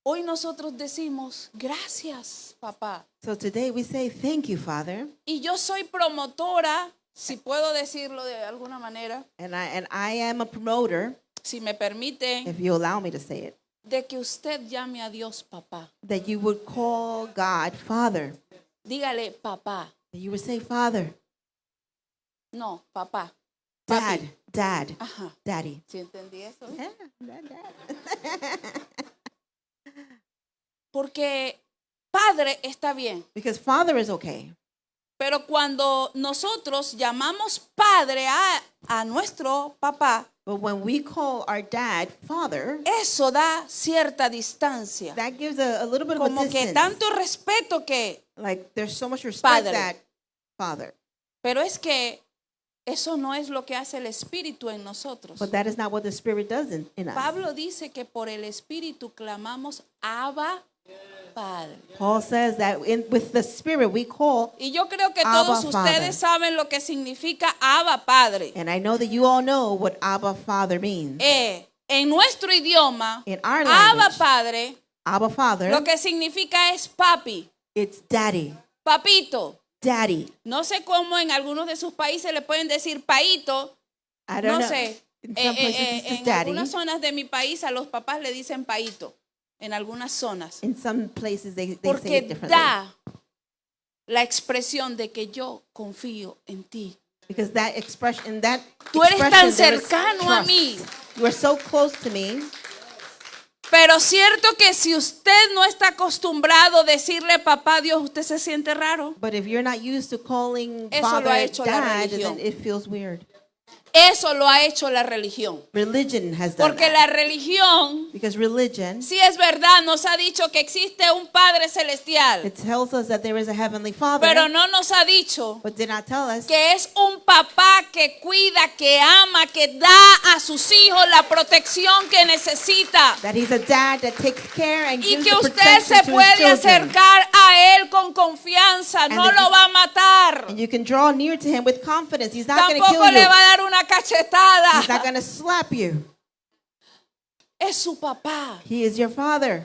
hoy nosotros decimos, gracias, papá. So today we say, thank you, Father. Y yo soy promotora, si puedo decirlo de alguna manera, And I am a promoter, si me permiten, if you allow me to say it, de que usted llame a Dios papá. that you would call God Father. Dígale papá. That you would say, Father, No, papá. Dad, Papi. Dad, Ajá. Daddy. ¿Sí entendí eso? Yeah, Dad. Porque padre está bien. Because Father is okay. Pero cuando nosotros llamamos padre a nuestro papá, But when we call our dad Father, eso da cierta distancia. that gives a little bit of a Como que distance. tanto respeto que... Like there's so much respect Padre. that Father. Pero es que eso no es lo que hace el Espíritu en nosotros. But that is not what the Spirit does in us. Pablo dice que por el Espíritu clamamos Abba Padre. Paul says that with the Spirit we call, Y yo creo que Abba, todos Father. ustedes saben lo que significa Abba Padre. and I know that you all know what Abba Father means. En nuestro idioma, In our Abba language, Padre, Abba Father, lo que significa es papi, it's daddy, papito. daddy. No sé cómo en algunos de sus países le pueden decir paito. I don't No know. sé. In some places it's just En daddy. algunas zonas de mi país a los papás le dicen paito. En algunas zonas. In some places they say Porque it differently. da la expresión de que yo confío en ti. Because that expression, that Tú eres tan expression, there is cercano a trust. mí. You are so close to me. Pero cierto que si usted no está acostumbrado a decirle papá Dios, usted se siente raro. But if you're not used to calling Eso lo ha Father hecho la Dad, religión. then it feels weird. Eso lo ha hecho la religión. Religion has done Porque that. la religión, Because religion, sí es verdad, nos ha dicho que existe un Padre celestial. it tells us that there is a heavenly Father, Pero no nos ha dicho but did not tell us que es un papá que cuida, que ama, que da a sus hijos la protección que necesita. that He's a dad that takes care and Y gives que the usted protection se to His puede children. acercar a Él con confianza, no that lo you- va a matar. And you can draw near to Him with confidence. He's not going to Tampoco kill le you. va a dar una He's not cachetada. going to slap you. Es su papá. He is your Father.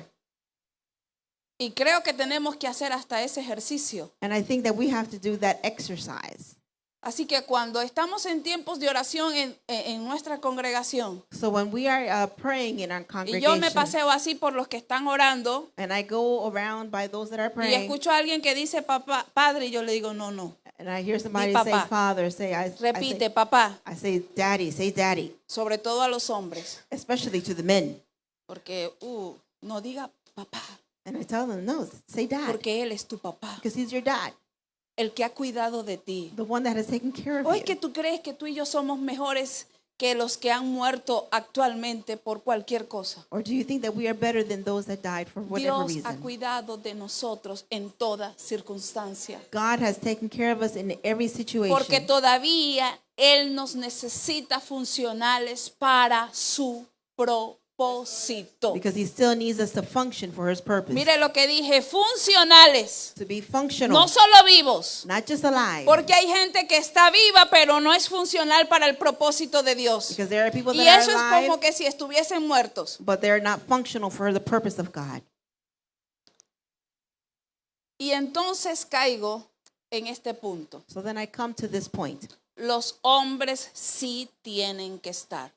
Y creo que tenemos que hacer hasta ese ejercicio. And I think that we have to do that exercise. Así que cuando estamos en tiempos de oración en nuestra congregación, So when we are praying in our y congregation, yo me paseo así por los que están orando, and I go around by those that are y praying, escucho a alguien que dice papá, padre, y yo le digo, no, no. and I hear somebody Di say papá. Father, Repite, papá, I say Daddy, say Daddy, sobre todo a los hombres. especially to the men. Porque, no diga papá, And I tell them, no, say Dad, porque Él es tu papá, because He's your dad, el que ha cuidado de ti. the one that has taken care of Hoy you. que tú crees que tú y yo somos mejores que los que han muerto actualmente por cualquier cosa. Or do you think that we are better than those that died for whatever Dios ha reason? cuidado de nosotros en toda circunstancia. God has taken care of us in every situation. Porque todavía Él nos necesita funcionales para su propósito. Because He still needs us to function for His purpose. Mire lo que dije, funcionales, To be functional, no solo vivos. not just alive. Porque hay gente que está viva pero no es funcional para el propósito de Dios. Because there are people Y that eso es are como alive, que si estuviesen muertos. but they're not functional for the purpose of God. Y entonces caigo en este punto. So then I come to this point. Los hombres sí tienen que estar.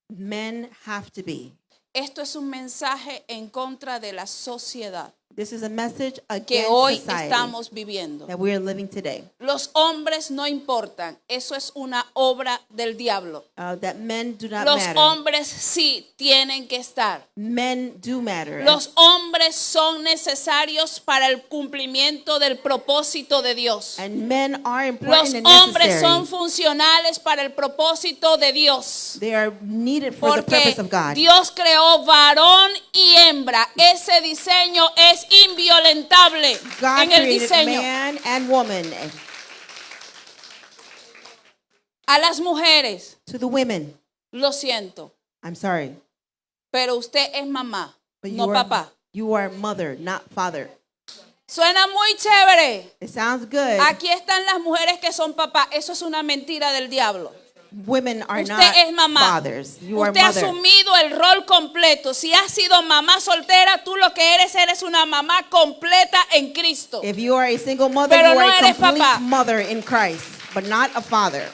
Men have to be. Esto es un mensaje en contra de la sociedad This is a message que against hoy society estamos viviendo. that we are living today. Los hombres no importan. Eso es una obra del diablo. That men do not Los matter. hombres sí tienen que estar. Men do matter. Los hombres son necesarios para el cumplimiento del propósito de Dios. And men are important Los and hombres necessary. son funcionales para el propósito de Dios. They are needed for the Porque purpose of God. Dios creó varón y hembra. Ese diseño es inviolentable God en el created diseño. man and woman. A las mujeres, To the women, lo siento, I'm sorry, pero usted es mamá, but no papá. you are mother, not father. Suena muy chévere. It sounds good. Aquí están las mujeres que son papás. Eso es una mentira del diablo. Women are Usted not es mamá. fathers. You are Usted ha mother. asumido el rol completo. Si has sido mamá soltera, tú lo que eres una mamá completa en Cristo. If you are a single mother, Pero you no are a eres complete papá. mother in Christ, but not a father.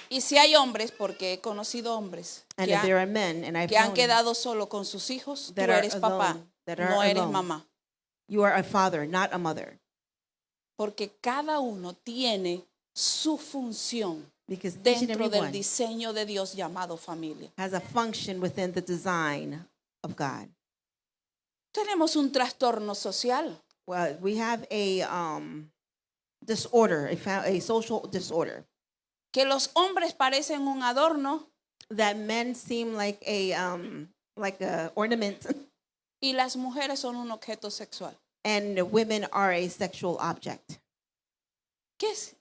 Y si hay hombres, porque he conocido hombres And que, if there are men, and I've que han known quedado solo con sus hijos, tú that are eres papá, alone, that are no eres alone. mamá. you are a father, not a mother. Porque cada uno tiene su función Because each and dentro every del one diseño de Dios llamado familia. has a function within the design of God. Tenemos un trastorno social. Well, we have a disorder, a social disorder, Que los hombres parecen un adorno that men seem like a ornament, y las mujeres son un objeto sexual. and women are a sexual object. ¿Qué es?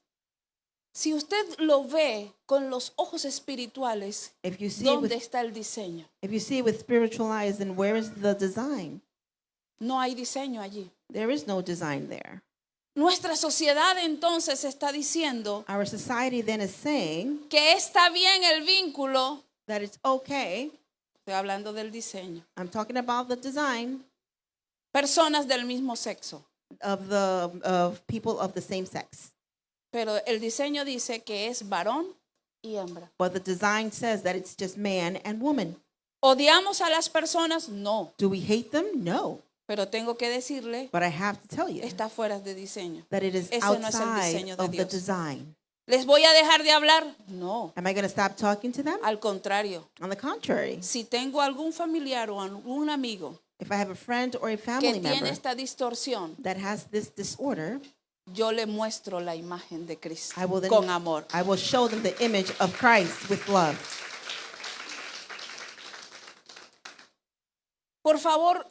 Si usted lo ve con los ojos espirituales, If you see ¿dónde with, está el diseño? if you see with spiritual eyes, then where is the design? No hay diseño allí. There is no design there. Nuestra sociedad entonces está diciendo Our society then is saying que está bien el vínculo, that it's okay. estoy hablando del diseño, I'm talking about the design personas del mismo sexo. of people of the same sex. Pero el diseño dice que es varón y hembra. But the design says that it's just man and woman. ¿Odiamos a las personas? No. Do we hate them? No. Pero tengo que decirle, But I have to tell you está fuera de diseño. that it is Ese no es el outside diseño de of the Dios. design. ¿Les voy a dejar de hablar? No. Am I going to stop talking to them? Al contrario, On the contrary, si tengo algún familiar o algún amigo if I have a friend or a que family tiene member esta distorsión, that has this disorder, yo le muestro la imagen de Cristo I will then con amor. I will show them the image of Christ with love. Por favor,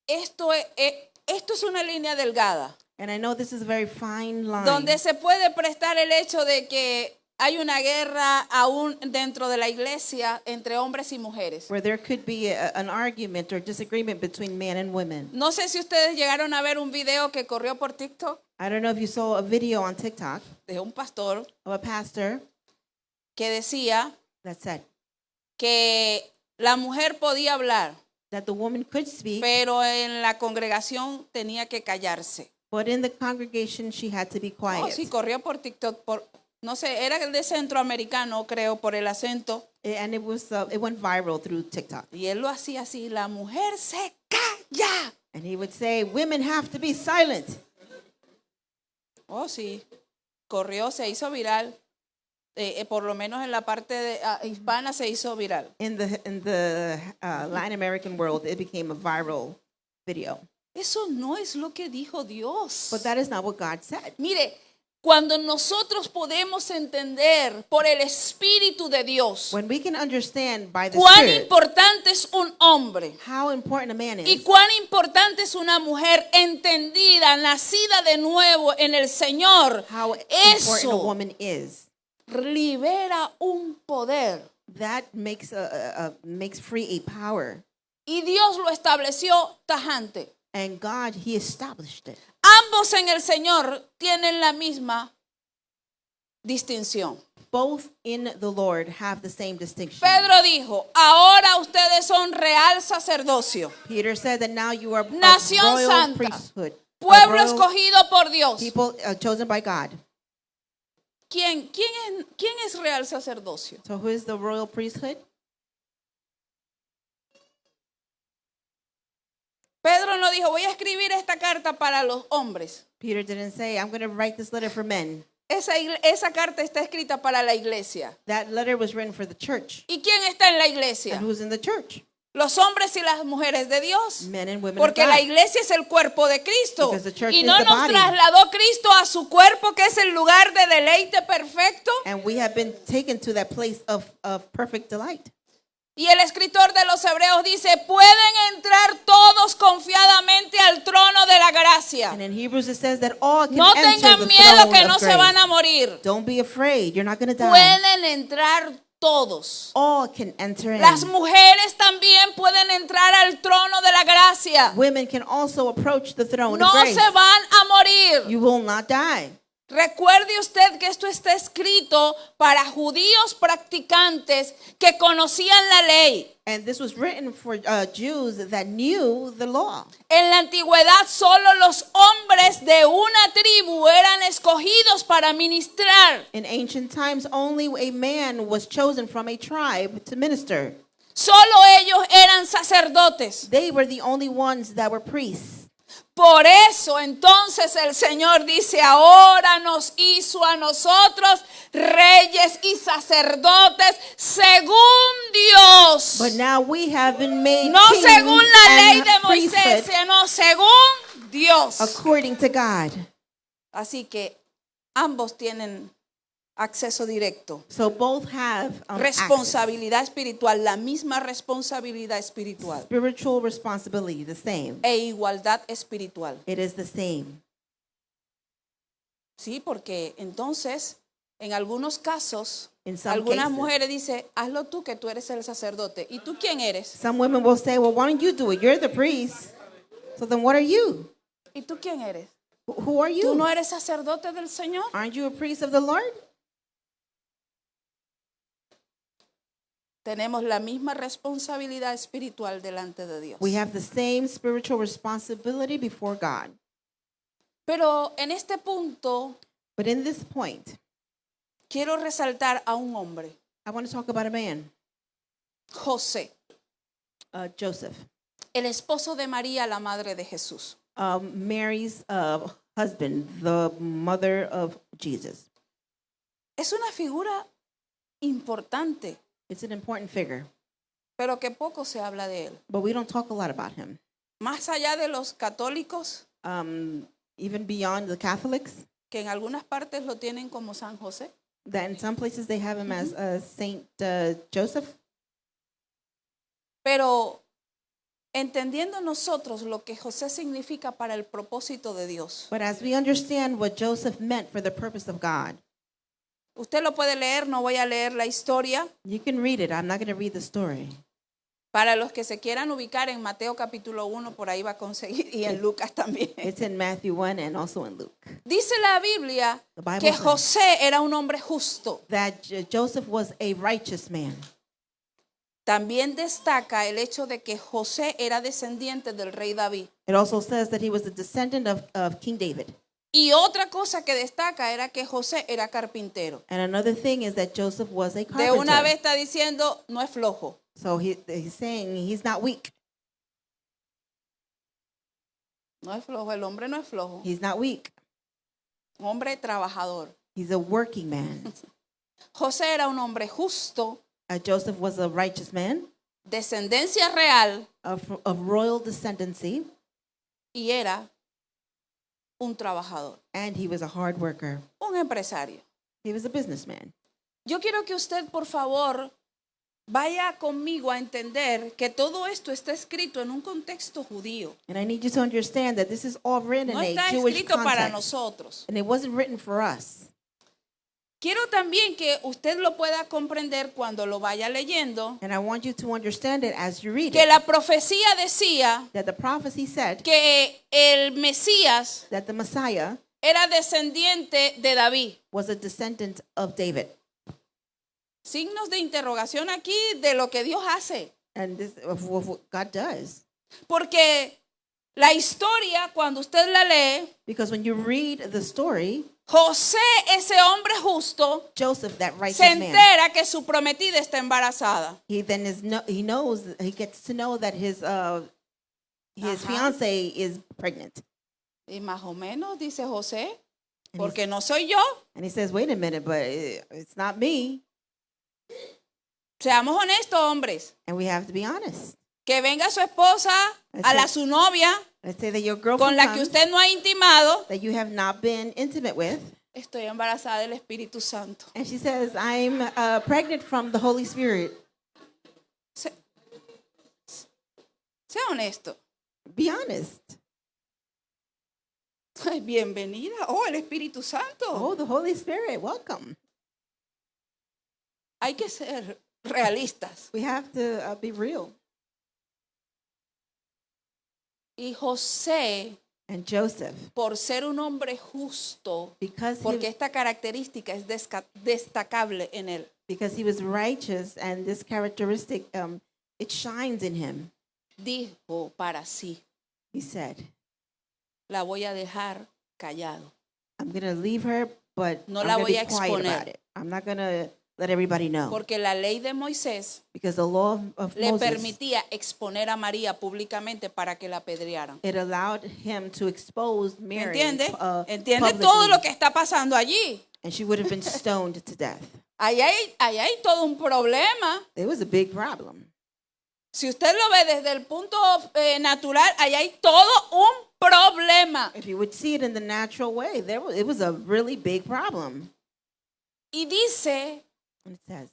esto es una línea delgada, And I know this is a very fine line donde se puede prestar el hecho de que hay una guerra aún dentro de la iglesia entre hombres y mujeres. where there could be an argument or disagreement between men and women. No sé si ustedes llegaron a ver un video que corrió por TikTok I don't know if you saw a video on TikTok de un pastor of a pastor que decía that said que la mujer podía hablar, that the woman could speak, pero en la congregación tenía que callarse. but in the congregation she had to be Oh, quiet. sí, corrió por TikTok, no sé, era de centroamericano, creo, por el acento. And it went viral through TikTok. Y él lo hacía así, la mujer se calla. And he would say, women have to be silent. Oh, sí, corrió, se hizo viral. Por lo menos en la parte hispana se hizo viral. In the Latin American world, it became a viral video. Eso no es lo que dijo Dios. But that is not what God said. Mire, cuando nosotros podemos entender por el Espíritu de Dios When we can understand by the cuán Spirit importante es un hombre how important a man y is cuán importante es una mujer entendida, nacida de nuevo en el Señor, how important a eso woman is, libera un poder. that makes makes free a power. Y Dios lo estableció tajante. And God, He established it. Ambos en el Señor tienen la misma distinción. Both in the Lord have the same distinction. Pedro dijo, ahora ustedes son real sacerdocio, Peter said that now you are a Nación royal santa, priesthood, a pueblo royal escogido por Dios. people chosen by God. ¿Quién es real sacerdocio? So who is the royal priesthood? Pedro no dijo, voy a escribir esta carta para los hombres. Peter didn't say, I'm going to write this letter for men. Esa carta está escrita para la iglesia. That letter was written for the church. ¿Y quién está en la iglesia? And who's in the church? Los hombres y las mujeres de Dios. Men and women Porque of la God. iglesia es el cuerpo de Cristo. Because the church Y is no the nos body. trasladó Cristo a su cuerpo, que es el lugar de deleite perfecto. And we have been taken to that place of perfect delight. Y el escritor de los Hebreos dice, pueden entrar todos confiadamente al trono de la gracia. And in Hebrews it says that all can No enter tengan the miedo throne que of no se grace. van a morir. Don't be afraid. You're not going to die. Pueden entrar todos. All can enter in. Las mujeres también pueden entrar al trono de la gracia. Women can also approach the throne No of grace. se van a morir. You will not die. Recuerde usted que esto está escrito para judíos practicantes que conocían la ley. And this was written for Jews that knew the law. En la antigüedad solo los hombres de una tribu eran escogidos para ministrar. In ancient times, only a man was chosen from a tribe to minister. Solo ellos eran sacerdotes. They were the only ones that were priests. Por eso entonces el Señor dice, ahora nos hizo a nosotros reyes y sacerdotes según Dios. But now we have been made No kings según la ley and de Moisés, priesthood sino según Dios. according to God. Así que ambos tienen acceso directo. So both have access. Responsabilidad espiritual, la misma responsabilidad espiritual. Spiritual responsibility, the same. E igualdad espiritual. It is the same. Sí, porque entonces, en algunos casos, In some algunas cases. mujeres dicen, hazlo tú que tú eres el sacerdote. ¿Y tú quién eres? Some women will say, well, why don't you do it? You're the priest. So then what are you? ¿Y tú quién eres? Who are ¿Tú you? no eres sacerdote del Señor? Aren't you a priest of the Lord? Tenemos la misma responsabilidad espiritual delante de Dios. We have the same spiritual responsibility before God. Pero en este punto But in this point, quiero resaltar a un hombre, I want to talk about a man, José, Joseph, el esposo de María, la madre de Jesús. Mary's husband, the mother of Jesus. Es una figura importante, It's an important figure, pero que poco se habla de él. but we don't talk a lot about him. Más allá de los católicos, Even beyond the Catholics, que en algunas partes lo tienen como San José, that in some places they have him as Saint Joseph. pero entendiendo nosotros lo que José significa para el propósito de Dios. But as we understand what Joseph meant for the purpose of God, Usted lo puede leer, no voy a leer la historia. you can read it. I'm not going to read the story. Para los que se quieran ubicar en Mateo capítulo 1, por ahí va a conseguir, y en Lucas también. It's in Matthew 1 and also in Luke. Dice la Biblia The Bible que says José era un hombre justo. that Joseph was a righteous man. También destaca el hecho de que José era descendiente del rey David. It also says that he was the descendant of King David. Y otra cosa que destaca era que José era carpintero. And another thing is that Joseph was a De una carpenter. vez está diciendo, no es flojo. So he's saying he's not weak. No es flojo, el hombre no es flojo. He's not weak. Un hombre trabajador. He's a working man. José era un hombre justo, Joseph was a righteous man descendencia real, of royal descendancy, y era un trabajador, and he was a hard worker. un empresario. He was a businessman. Yo quiero que usted, por favor, vaya conmigo a entender que todo esto está escrito en un contexto judío. And I need you to understand that this is all written No in está a Jewish escrito para context. nosotros. And it wasn't written for us. Quiero también que usted lo pueda comprender cuando lo vaya leyendo, And I want you to understand it as you read que it. la profecía decía That the prophecy said que el Mesías that the Messiah era descendiente de David. was a descendant of David. Signos de interrogación aquí de lo que Dios hace. And this of what God does. Porque la historia, cuando usted la lee, Because when you read the story, José, ese hombre justo, Joseph, that righteous se man, entera que su prometida está embarazada. he then he gets to know that his Ajá. fiance is pregnant. Y más o menos, dice José, And, porque no soy yo. and he says, wait a minute, but it's not me. Seamos honestos, hombres. And we have to be honest. Que venga su esposa, a la That's su novia, Let's say that your con girlfriend la que comes, usted no ha intimado. that you have not been intimate with, Estoy embarazada del Espíritu Santo. and she says, I'm pregnant from the Holy Spirit. Sea honesto. Be honest. Ay, bienvenida. Oh, el Espíritu Santo. Oh, the Holy Spirit, welcome. Hay que ser realistas. We have to be real. Y José, And Joseph, por ser un hombre justo, because porque esta característica es destacable en él, he was righteous, and this characteristic, it shines in him. dijo para sí, He said, la voy a dejar callado. I'm going to leave her, but No I'm la going to voy be a quiet exponer. about it. I'm not going to let everybody know. Porque la ley de Moisés Because the law of le Moses, permitía exponer a María públicamente para que la apedrearan. it allowed him to expose Mary ¿Entiende? ¿Entiende publicly, todo lo que está pasando allí? and she would have been stoned to death. Ahí hay todo un problema. It was a big problem. Si usted lo ve desde el punto natural, ahí hay todo un problema. If you would see it in the natural way, it was a really big problem. Y dice And it says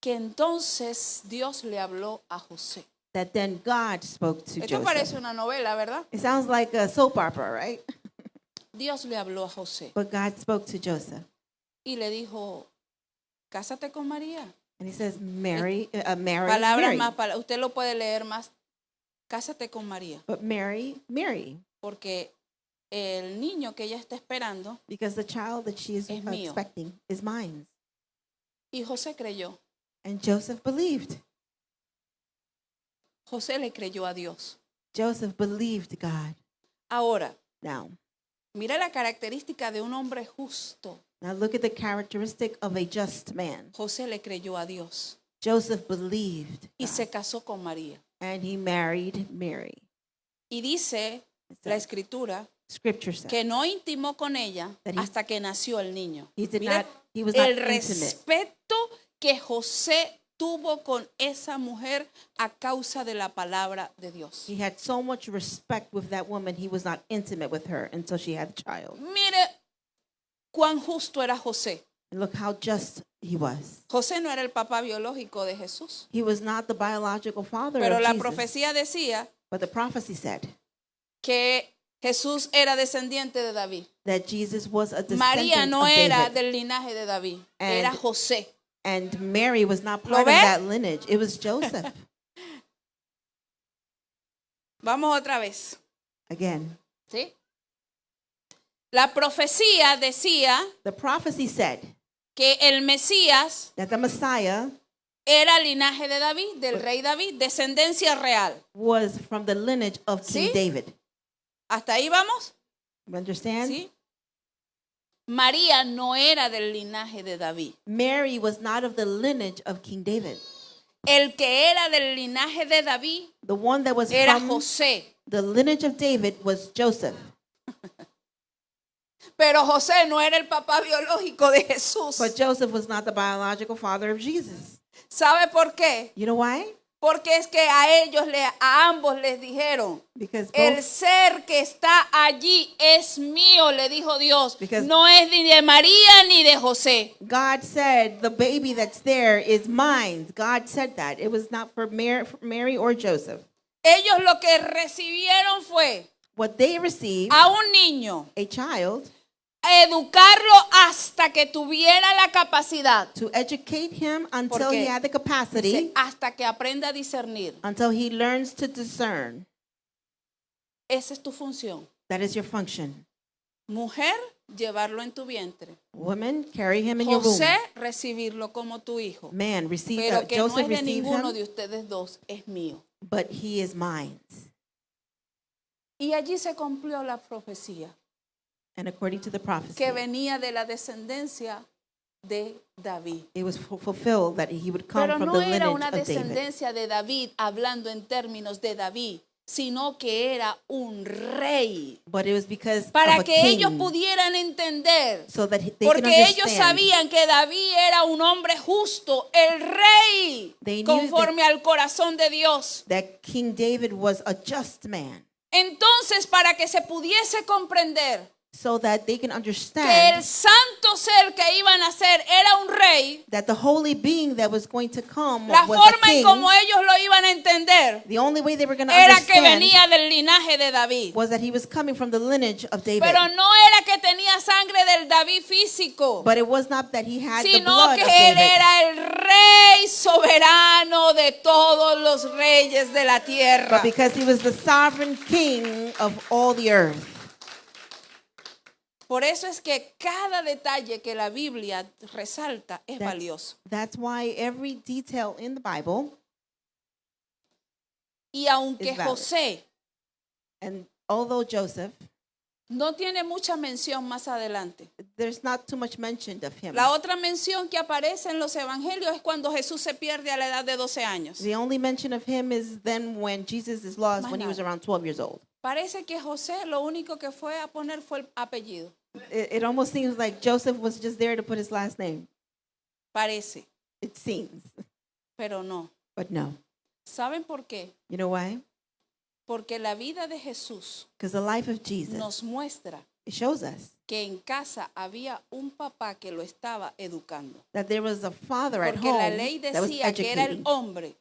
que entonces Dios le habló a José. that then God spoke to Esto parece Joseph. una novela, ¿verdad? It sounds like a soap opera, right? Dios le habló a José But God spoke to Joseph. y le dijo, cásate con María. And he says, Mary, Palabras Mary. más, usted lo puede leer más. Cásate con María. But Mary, Porque el niño que ella está esperando, because the child that she is Es mío. expecting is mine. y José creyó. And Joseph believed. José le creyó a Dios. Joseph believed God. Ahora, Now mira la característica de un hombre justo. look at the characteristic of a just man. José le creyó a Dios Joseph believed y God, se casó con María. and he married Mary. Y dice It la says- escritura Scripture says que no intimó con ella That he- hasta que nació el niño. he Mira was not el intimate. respeto que José tuvo con esa mujer a causa de la palabra de Dios. He had so much respect with that woman, he was not intimate with her until she had a child. Mire cuán justo era José. And look how just he was. José no era el papá biológico de Jesús, He was not the biological father pero of la Jesus. profecía decía But the prophecy said que Jesús era descendiente de David. that Jesus was a descendant María no of era David. del linaje de David, And- era José. And Mary was not ¿Lo part of ve? that lineage. It was Joseph. Vamos otra vez, Again, ¿sí? La profecía decía the prophecy said que el Mesías that the Messiah era linaje de David, del rey David, descendencia real. was from the lineage of King ¿Sí? David. ¿Hasta ahí vamos? You understand? ¿Sí? María no era del linaje de David. Mary was not of the lineage of King David. El que era del linaje de David The one that was era from José. the lineage of David was Joseph. Pero José no era el papá biológico de Jesús. But Joseph was not the biological father of Jesus. ¿Sabe por qué? You know why? Porque es que a ambos les dijeron, Because el both, ser que está allí es mío, le dijo Dios. Because- No es ni de María ni de José. God said the baby that's there is mine. God said that. It was not for Mary or Joseph. Ellos lo que recibieron fue What they received, a un niño, a child, educarlo hasta que tuviera la capacidad, to educate him until Porque he had the dice, capacity, hasta que aprenda a discernir. until he learns to discern. Esa es tu función. That is your function. Mujer, llevarlo en tu vientre. Woman, carry him in your womb. José, recibirlo como tu hijo. Man, Pero que no Joseph es de received ninguno him, de ustedes dos, es mío. but he is mine. Y allí se cumplió la profecía And according to the prophecy, que venía de la descendencia de David. it was fulfilled that he would come Pero from no the era lineage una of David. descendencia de David hablando en términos de David, sino que era un rey. But it was because of Para a que king, ellos pudieran entender. so that they can Porque ellos understand. sabían que David era un hombre justo, el rey, They knew conforme al corazón de Dios. that King David was a just man. Entonces, para que se pudiese comprender so that they can que el understand santo ser que iban a ser era un rey, that the holy being that was going to come la was a forma en king. como ellos lo iban a entender The only way they were going to era que understand venía del linaje de David. was that he was coming from the lineage of David. Pero no era que tenía sangre del David físico, But it was not that he had the sino blood que of él David, era el rey soberano de todos los reyes de la tierra. but because he was the sovereign king of all the earth. Por eso es que cada detalle que la Biblia resalta es valioso. That's why every detail in the Bible, Y aunque It's valid. José and although Joseph, no tiene mucha mención más adelante, there's not too much mentioned of him. la otra mención que aparece en los evangelios es cuando Jesús se pierde a la edad de 12 años. The only mention of him is then when Jesus is lost, when he was nada. around 12 years old. Parece que José lo único que fue a poner fue el apellido. It almost seems like Joseph was just there to put his last name. Parece, It seems, pero no. but no. ¿Saben por qué? You know why? Porque la vida de Jesús Because the life of Jesus, nos muestra it shows us que en casa había un papá que lo estaba educando. that there was a father at Porque la home ley that was decía que era el educating. hombre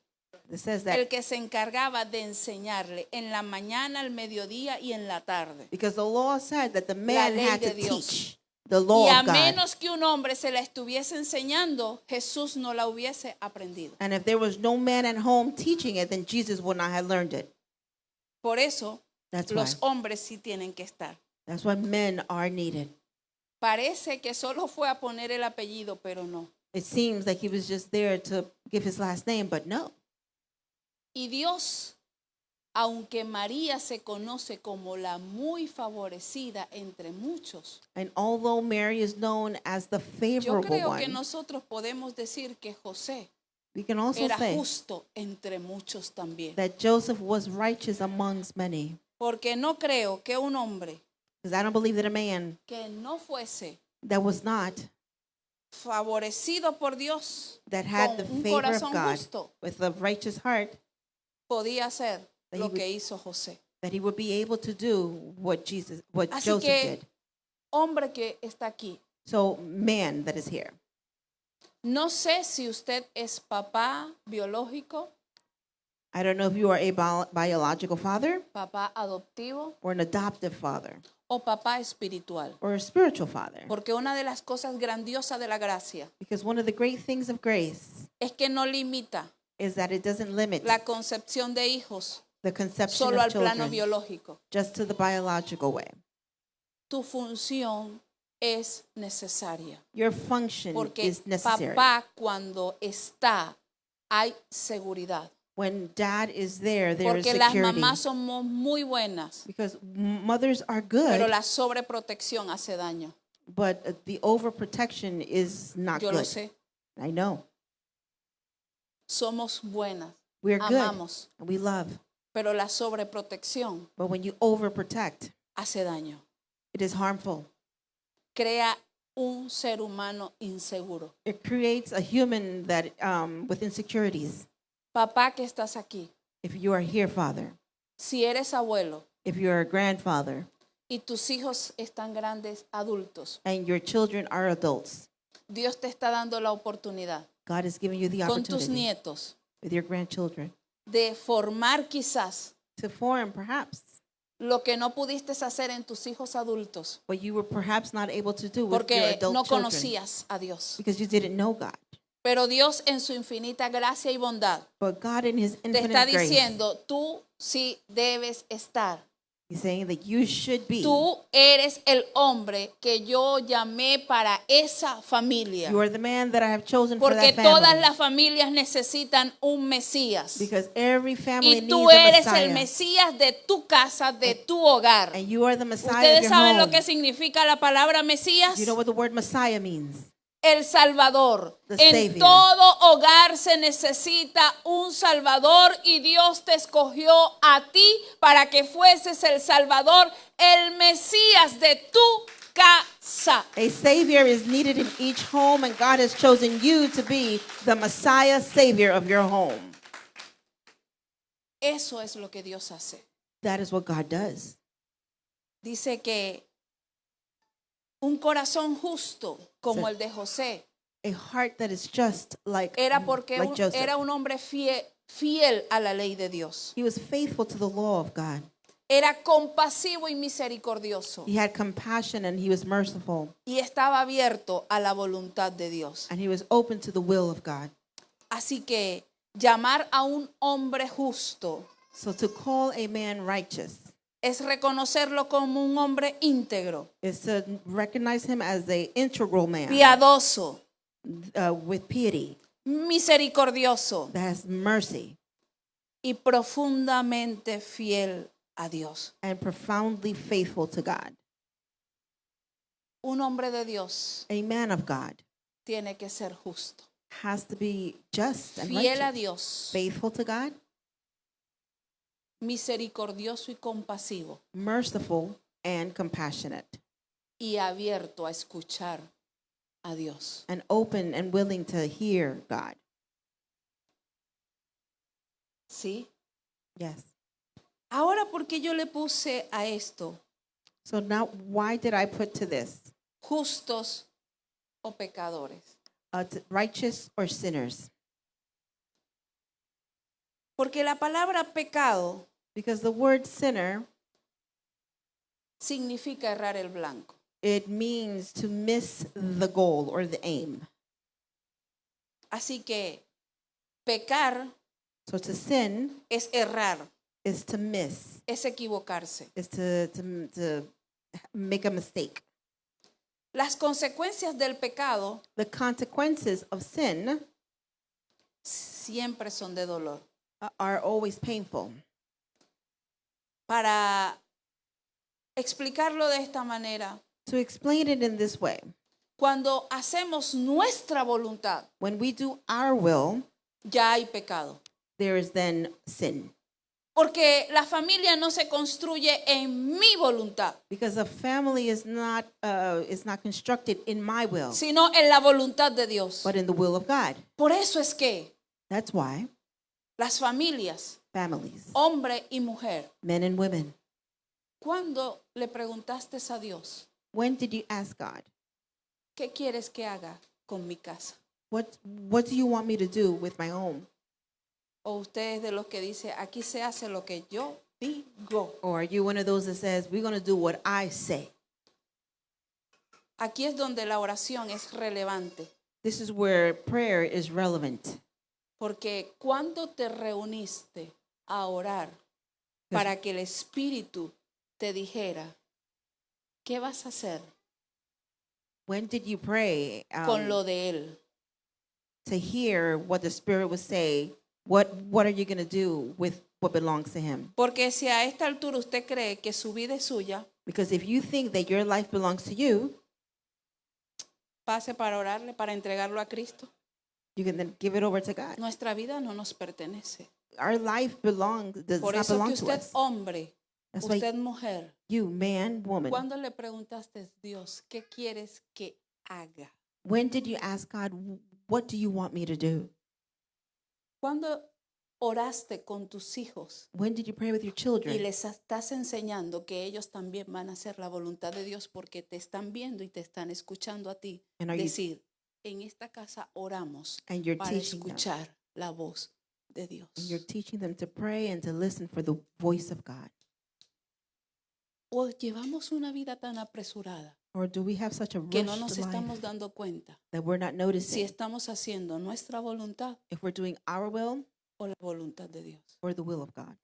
It says el that que se encargaba de enseñarle en la mañana, al mediodía y en la tarde. because the law said that the man ley had de to Dios. teach the Y law a of God. menos que un hombre se la estuviese enseñando, Jesús no la hubiese aprendido. And if there was no man at home teaching it, then Jesus would not have learned it. Por eso That's why. los hombres sí tienen que estar. That's why men are needed. Parece que solo fue a poner el apellido, pero no. It seems like he was just there to give his last name, but no. Y Dios, aunque María se conoce como la muy favorecida entre muchos, And although Mary is known as the yo favorable creo que one, nosotros podemos decir que José we can also era say justo entre muchos también. that Joseph was righteous amongst many. Porque no creo que un hombre Because I don't believe that a man que no fuese that was not, favorecido por Dios that had the con un favor of corazón God justo with a righteous heart, podía hacer That he lo would- que hizo José. that he would be able to do what Así Joseph que, did. hombre que está aquí, So, man that is here. no sé si usted es papá biológico, I don't know if you are a biological father papá adoptivo or an adoptive father o papá espiritual. or a spiritual father. Porque una de las cosas grandiosas de la gracia Because one of the great things of grace es que no limita is that it doesn't limit la concepción de hijos the conception solo of al plano children biológico. just to the biological way. Tu función es necesaria. Your function Porque is necessary. papá cuando está, hay seguridad. When dad is there, there is Porque las security. mamás somos muy buenas, Because mothers are pero good, la sobreprotección hace daño. but the overprotection is not Yo good. lo sé. I know. Somos buenas, We're good. amamos, And we love. pero la sobreprotección But when you overprotect, hace daño. it is harmful. Crea un ser humano inseguro. It creates a human that with insecurities. Papá que estás aquí, If you are here, Father, si eres abuelo if you're a grandfather, y tus hijos están grandes adultos, and your children are adults, Dios te está dando la oportunidad God is giving you the con tus opportunity nietos with your grandchildren de formar quizás to form perhaps lo que no pudiste hacer en tus hijos adultos what you were perhaps not able to do with your porque adult no children conocías a Dios. because you didn't know God. Pero Dios en su infinita gracia y bondad But God in his te está infinite grace, diciendo, tú sí debes estar. he's saying that you should be. Tú eres el hombre que yo llamé para esa familia. You are the man that I have chosen for Porque that todas family. las familias necesitan un Mesías. Because every family Y needs tú a eres Messiah. el Mesías de tu casa, de tu hogar. And you are the Messiah of ¿Ustedes your saben home. lo que significa la palabra Mesías? You know what the word Messiah means? El Salvador. The En Savior. todo hogar se necesita un Salvador y Dios te escogió a ti para que fueses el Salvador, el Mesías de tu casa. A Savior is needed in each home, and God has chosen you to be the Messiah Savior of your home. Eso es lo que Dios hace. That is what God does. Dice que Un corazón justo como Sí. el de José A heart that is just like porque Joseph. era un hombre fiel a la ley de Dios. He was faithful to the law of God. Era compasivo y misericordioso He had compassion and he was merciful y estaba abierto a la voluntad de Dios. and he was open to the will of God. Así que llamar a un hombre justo So to call a man righteous es reconocerlo como un hombre íntegro, is to recognize him as a integral man piadoso, with piety, misericordioso that has mercy y profundamente fiel a Dios. and profoundly faithful to God. Un hombre de Dios A man of God tiene que ser justo, has to be just and fiel a righteous, Dios, faithful to God, misericordioso y compasivo merciful and compassionate, y abierto a escuchar a Dios. and open and willing to hear God. ¿Sí? Yes. Ahora, ¿por qué yo le puse a esto So now, why did I put to this? justos o pecadores? Righteous or sinners? Porque la palabra pecado Because the word sinner, significa errar el blanco. it means to miss the goal or the aim. Así que pecar So to sin es errar, is to miss, es equivocarse. is to make a mistake. Las consecuencias del pecado The consequences of sin siempre son de dolor. are always painful. Para explicarlo de esta manera, To explain it in this way, cuando hacemos nuestra voluntad, when we do our will, ya hay pecado. there is then sin. Porque la familia no se construye en mi voluntad, Because a family is not constructed in my will, sino en la voluntad de Dios. but in the will of God. Por eso es que That's why las familias, families, hombre y mujer, men and women. ¿cuándo le preguntaste a Dios, When did you ask God, qué quieres que haga con mi casa? what do you want me to do with my home? O usted es de los que dice, aquí se hace lo que yo digo. Or are you one of those that says, we're going to do what I say? Aquí es donde la oración es relevante. This is where prayer is relevant. Porque cuando te reuniste a orar para que el Espíritu te dijera, ¿qué vas a hacer When did you pray con lo de Él? to hear what the Spirit would say? What are you going to do with what belongs to Him? Porque si a esta altura usted cree que su vida es suya, Because if you think that your life belongs to you, pase para orarle, para entregarlo a Cristo. you can then give it over to God. Nuestra vida no nos pertenece. Our life does Por not eso que belong to usted, us. hombre, That's why usted, mujer, you, man, woman, ¿cuándo le preguntaste, Dios, qué quieres que haga? when did you ask God, what do you want me to do? ¿Cuándo oraste con tus hijos When did you pray with your y children? les estás enseñando que ellos también van a hacer la voluntad de Dios porque te están viendo y te están escuchando a ti? And are you, Decir, en esta casa oramos and you're para teaching them, escuchar la voz de Dios. and you're teaching them to pray and to listen for the voice of God? O llevamos una vida tan apresurada Or do we have such a que no nos rushed estamos life dando cuenta that we're not si noticing estamos haciendo nuestra voluntad if we're doing our will o la voluntad de Dios? or the will of God?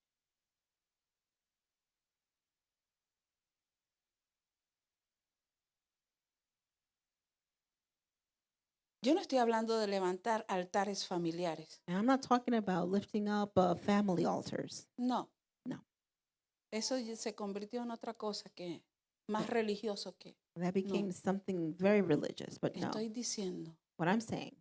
Yo no estoy hablando de levantar altares familiares. And I'm not talking about lifting up family altars. No. No. Eso ya se convirtió en otra cosa que más religioso que. That became something very religious. But no, Estoy diciendo what I'm saying,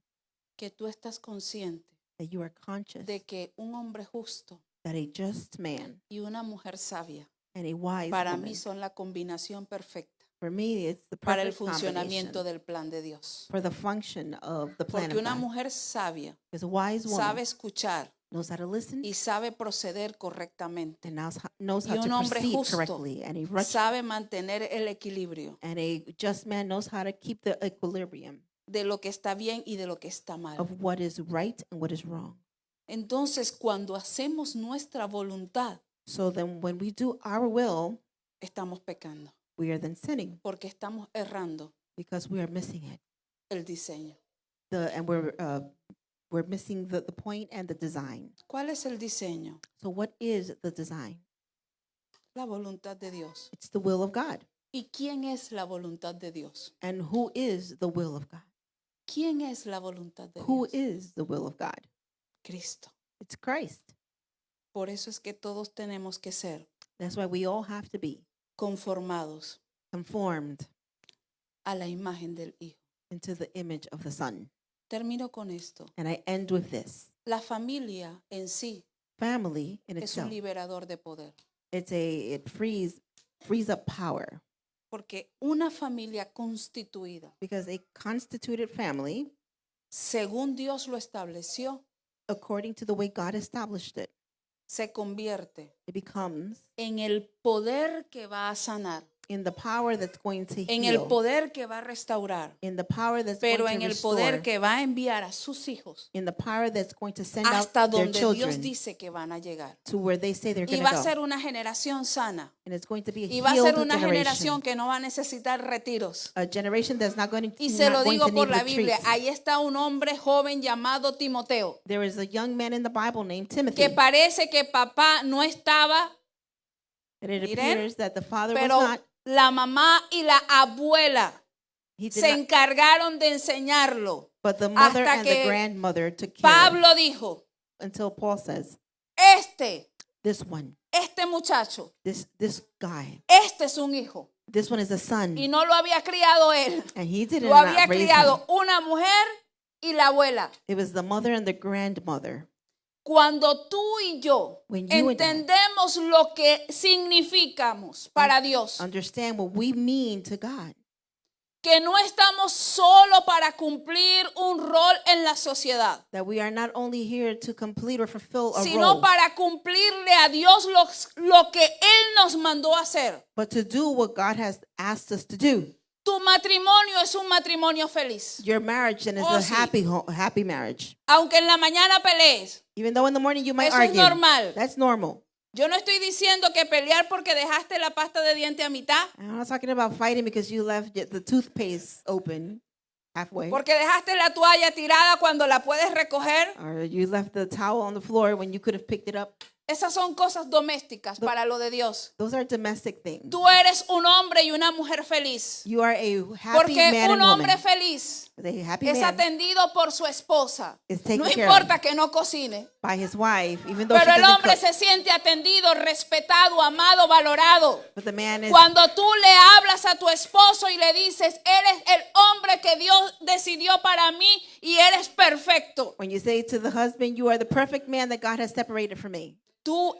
que tú estás consciente that you are conscious de que un hombre justo that a just man y una mujer sabia and a wise para woman, mí son la combinación perfecta for me, it's the para el perfect funcionamiento combination del plan de Dios. for the function of the plan Porque of una God. mujer sabia Because a wise woman sabe escuchar knows how to listen, y sabe proceder correctamente. and knows Y how un to hombre proceed justo correctly. sabe mantener el equilibrio And a just man knows how to keep the equilibrium de lo que está bien y de lo que está mal. of what is right and what is wrong. Entonces, cuando hacemos nuestra voluntad, So then when we do our will, estamos pecando, we are then sinning porque estamos errando because we are missing it. el diseño. And we're missing the point and the design. ¿Cuál es el diseño? So what is the design? La voluntad de Dios. It's the will of God. ¿Y quién es la voluntad de Dios? And who is the will of God? ¿Quién es la voluntad de Who Dios? is the will of God? Cristo. It's Christ. Por eso es que todos tenemos que ser That's why we all have to be conformados conformed a la imagen del Hijo. into the image of the Son. Termino con esto. And I end with this. La familia en sí Family in es un itself, liberador de poder. it frees up power, Porque una familia constituida, because a constituted family, según Dios lo estableció, according to the way God established it, se convierte it becomes en el poder que va a sanar, in the power that's going to en el heal, poder que va a restaurar, in the power that's pero going en to el restore, poder que va a enviar a sus hijos in the power that's going to send hasta out their donde Dios children dice que van a llegar. to where they say they're Y going va to a go. ser una generación sana. And it's going to be a Y va a ser healed una generación generation. que no va a necesitar retiros. A generation that's not going to, Y se lo not going digo to por need la Biblia. retreats. Ahí está un hombre joven llamado Timoteo, There is a young man in the Bible named que Timothy. parece que papá no estaba, And it Miren, appears that the father was pero not. la mamá y la abuela He did se not, encargaron de enseñarlo. but the mother hasta and que the grandmother took care of Pablo dijo, until Paul says, este muchacho, this guy, este es un hijo. this one is a son. Y no lo había criado él, And he didn't lo había not raise him. criado una mujer y la abuela. It was the mother and the grandmother. Cuando tú y yo When you and I entendemos lo que significamos para Dios, understand what we mean to God, que no estamos solo para cumplir un rol en la sociedad, that we are not only here to complete or fulfill a sino role, para cumplirle a Dios lo que Él nos mandó a hacer. but to do what God has asked us to do. Tu matrimonio es un matrimonio feliz. Your marriage then is Oh, a sí. happy marriage. Aunque en la mañana pelees, Even though in the morning you might eso es argue. normal. That's normal. Yo no estoy diciendo que pelear porque dejaste la pasta de diente a mitad, I'm not talking about fighting because you left the toothpaste open halfway. porque dejaste la toalla tirada cuando la puedes recoger. Or you left the towel on the floor when you could have picked it up. Esas son cosas domésticas para lo de Dios. Those are domestic things. Tú eres un hombre y una mujer feliz. You are a happy Porque man un and hombre woman. feliz A happy es man atendido por su esposa. is taken No care importa que no cocine, by his wife, even though she pero el doesn't hombre cook. se siente atendido, respetado, amado, valorado. But the man is, Cuando tú le hablas a tu esposo y le dices, eres el hombre que Dios decidió para mí y eres perfecto. when you say to the husband, you are the perfect man that God has separated from me.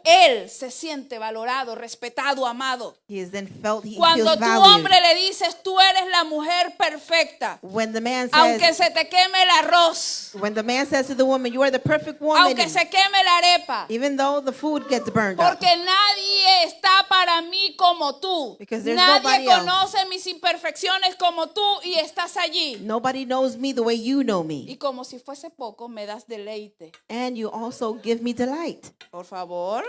Él se siente valorado, respetado, amado. He is then felt, he Cuando feels tu valued. hombre le dices, tú eres la mujer perfecta. When the man Aunque says, se te queme el arroz, to the woman, you are the perfect woman, aunque se queme la arepa, even though the food gets burned up. porque nadie está para mí como tú. Because there's Nadie nobody else. conoce mis imperfecciones como tú y estás allí. Nobody knows me the way you know Y me. como si fuese poco, me das deleite. And you also give me delight. Por favor,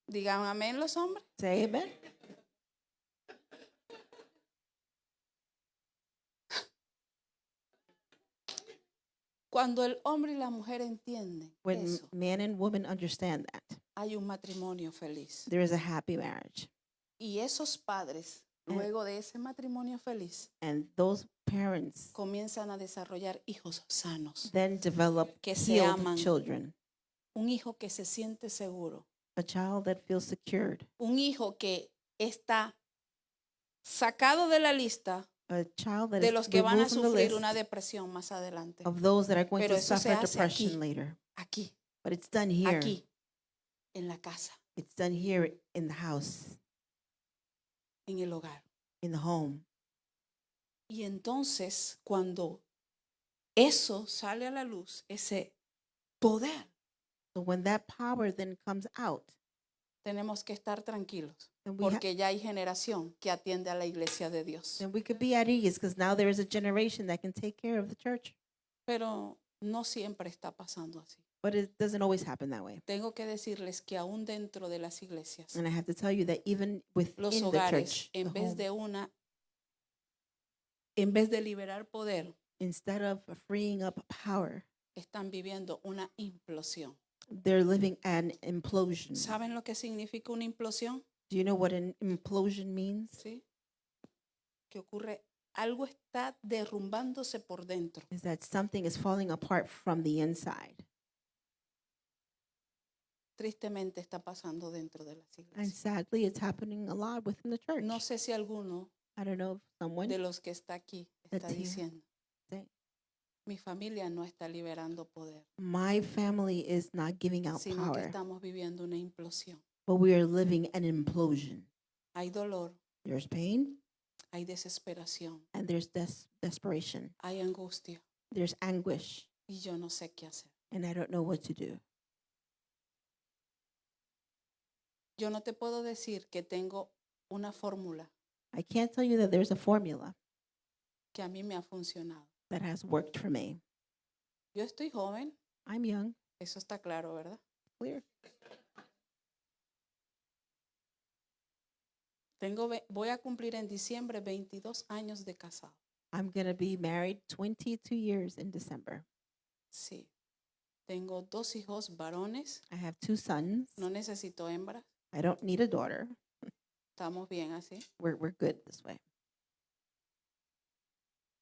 digan amén los hombres. Say amen. Cuando el hombre y la mujer entienden When eso, man and woman understand that, hay un matrimonio feliz. there is a happy marriage. Y esos padres, luego de ese matrimonio feliz, And those parents comienzan a desarrollar hijos sanos. then develop Que se healed aman. children. Un hijo que se siente seguro. A child that feels secured. Un hijo que está sacado de la lista A child that de is los que van a removed from the sufrir list una depresión más adelante. of those that are going Pero to eso se suffer hace depression aquí. later. Aquí, But it's done here. aquí, en la casa, It's done here in the house, en el hogar. in the home. Y entonces, cuando eso sale a la luz, ese poder, So when that power then comes out, tenemos que estar tranquilos, then we, porque ya hay generación que atiende a la iglesia de Dios. then we could be at ease because now there is a generation that can take care of the church. Pero no siempre está pasando así. But it doesn't always happen that way. Tengo que decirles que aún dentro de las iglesias, And I have to tell you that even los within the hogares, church, en the vez home, de liberar poder, instead of freeing up power, están viviendo una implosión. they're living an implosion. ¿Saben lo que significa una implosión? Do you know what an implosion means? ¿Sí? Que ocurre, algo está derrumbándose por dentro. Is that something is falling apart from the inside. Tristemente está pasando dentro de las And iglesias. sadly, it's happening a lot within the church. No sé si alguno I don't know if someone de los que está aquí está That's here. diciendo, say, mi familia no está liberando poder, my family is not giving out sino que power, estamos viviendo una implosión. but we are living an implosion. Hay dolor, There's pain hay desesperación, and there's desperation. hay angustia There's anguish, y yo no sé qué hacer. and I don't know what to do. Yo no te puedo decir que tengo una fórmula I can't tell you that there's a formula que a mí me ha funcionado. that has worked for me. Yo estoy joven, I'm young, eso está claro, ¿verdad? clear. Voy a cumplir en diciembre 22 años de casado. I'm going to be married 22 years in December. Sí. Tengo 2 hijos varones, I have 2 sons. no necesito hembras. I don't need a daughter. Estamos bien así. We're good this way.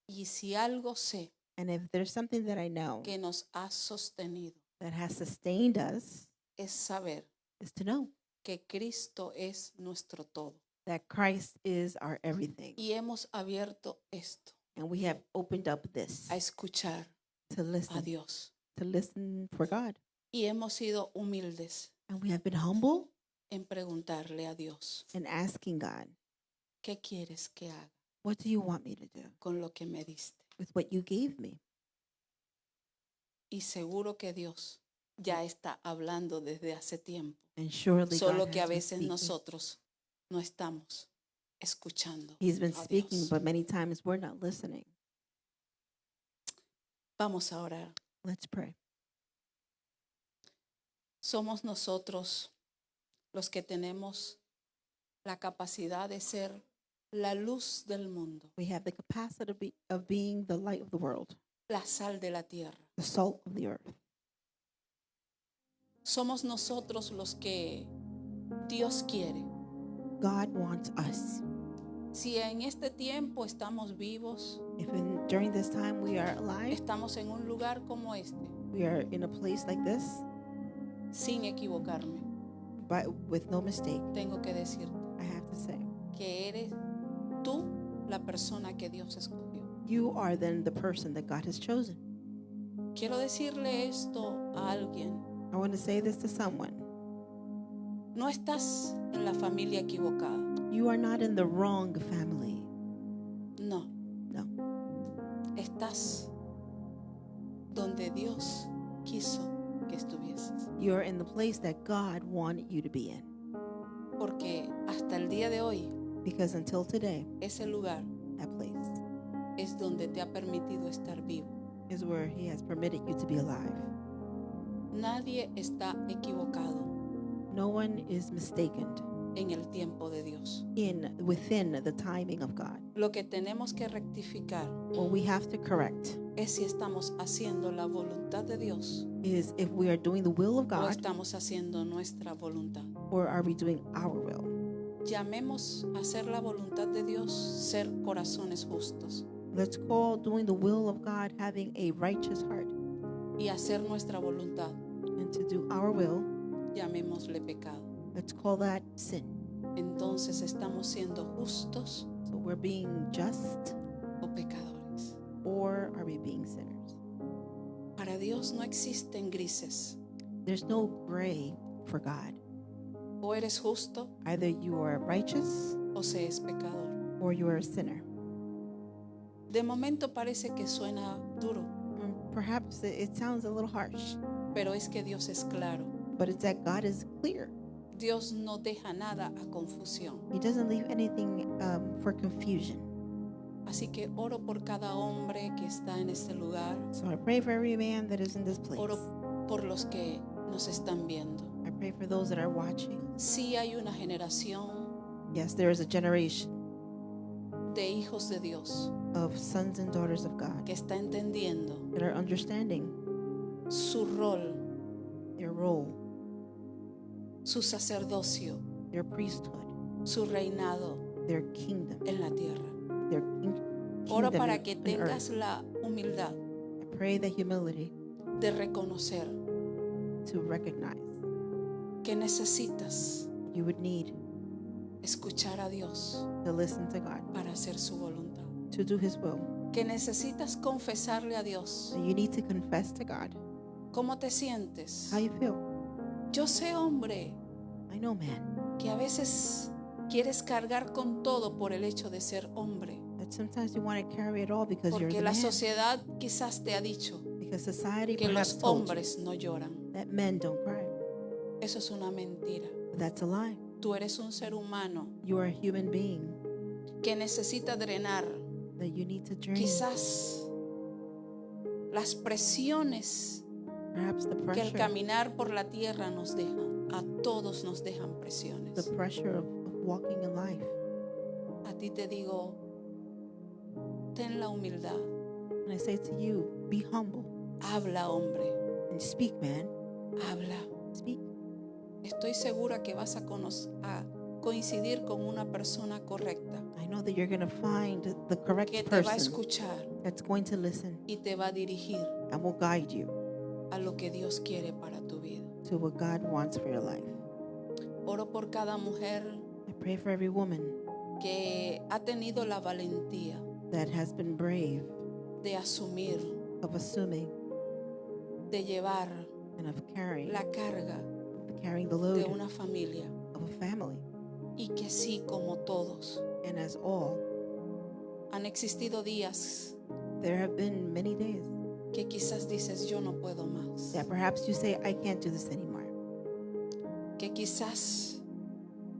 Y si algo sé And if there's something that I know que nos ha sostenido, that has sustained us, es saber is to know que Cristo es nuestro todo. that Christ is our everything. Y hemos abierto esto And we have opened up this a escuchar to a listen, Dios. to listen for God. Y hemos sido humildes And we have been humble en preguntarle a Dios, and asking God, ¿qué quieres que haga what do you want me to do con lo que me diste? with what you gave me? Y seguro que Dios ya está hablando desde hace tiempo. And surely Solo God que a has been veces speaking. nosotros no estamos escuchando. He's been a speaking, Dios. but many times we're not listening. Vamos a orar. Let's pray. Somos nosotros los que tenemos la capacidad de ser la luz del mundo, We have the capacity of being the light of the world, la sal de la tierra. the salt of the earth. Somos nosotros los que Dios quiere. God wants us. Si en este tiempo estamos vivos, If during this time we are alive, estamos en un lugar como este, we are in a place like this, sin equivocarme, but with no mistake, tengo que decirte I have to say, que eres tú la persona que Dios escogió. you are then the person that God has chosen. Quiero decirle esto a alguien. I want to say this to someone. No estás en la familia equivocada. You are not in the wrong family. No. No. Estás donde Dios quiso que estuvieses. You're in the place that God wanted you to be in. Porque hasta el día de hoy, Because until today, ese lugar that place es donde te ha permitido estar vivo. is where He has permitted you to be alive. Nadie está equivocado No one is mistaken en el tiempo de Dios. within the timing of God. Lo que tenemos que rectificar What we have to correct es si estamos haciendo la voluntad de Dios is if we are doing the will of o God estamos haciendo nuestra voluntad. or are we doing our will. Llamemos a hacer la voluntad de Dios ser corazones justos Let's call doing the will of God having a righteous heart, y hacer nuestra voluntad. and to do our will, Llamémosle pecado. let's call that sin. Entonces estamos siendo justos So we're being just, o pecadores. or are we being sinners? Para Dios no existen grises. There's no gray for God. O eres justo Either you are righteous o se es pecador. or you are a sinner. De momento parece que suena duro, Perhaps it sounds a little harsh, Pero es que Dios es claro. but it's that God is clear. Dios no deja nada a confusión. He doesn't leave anything for confusion. Así que oro por cada hombre que está en este lugar. So I pray for every man that is in this place. Oro por los que nos están viendo. I pray for those that are watching. Sí hay una generación Yes, there is a generation de hijos de Dios of sons and daughters of God que está entendiendo that are understanding su rol, their role, su sacerdocio, their priesthood, su reinado their kingdom, en la tierra. their Oro kingdom para que in tengas earth. la humildad I pray the humility de reconocer to recognize que necesitas you would need escuchar a Dios to listen to God, para hacer su voluntad. to do His will. Que necesitas confesarle a Dios. That you need to confess to God ¿Cómo te sientes? how you feel. Yo sé, hombre, I know, man, que a veces quieres cargar con todo por el hecho de ser hombre. that sometimes you want to carry it all because you're Porque the la man. sociedad quizás te ha dicho Because society que perhaps los told you hombres no lloran. that men don't cry. Eso es una mentira. But that's a lie. Tú eres un ser humano You are a human being que necesita drenar that you need to drain. quizás las presiones Perhaps the que el pressure, caminar por la tierra nos dejan. A todos nos dejan the presiones. pressure of walking in life. A ti te digo, ten la humildad. And I say to you, be humble Habla, hombre. and speak, man. Habla. Speak. Estoy segura que vas a coincidir con una persona correcta I know that you're going to find the correct que te va a person escuchar that's going to listen y te va a dirigir and will guide you a lo que Dios quiere para tu vida. to what God wants for your life. Oro por cada mujer I pray for every woman que ha tenido la valentía that has been brave de asumir, of assuming de llevar and of carrying la carga the de load una familia of a family. y que sí, como todos, And as all, han existido días there have been many days que quizás dices yo no puedo más, that perhaps you say, I can't do this anymore. que quizás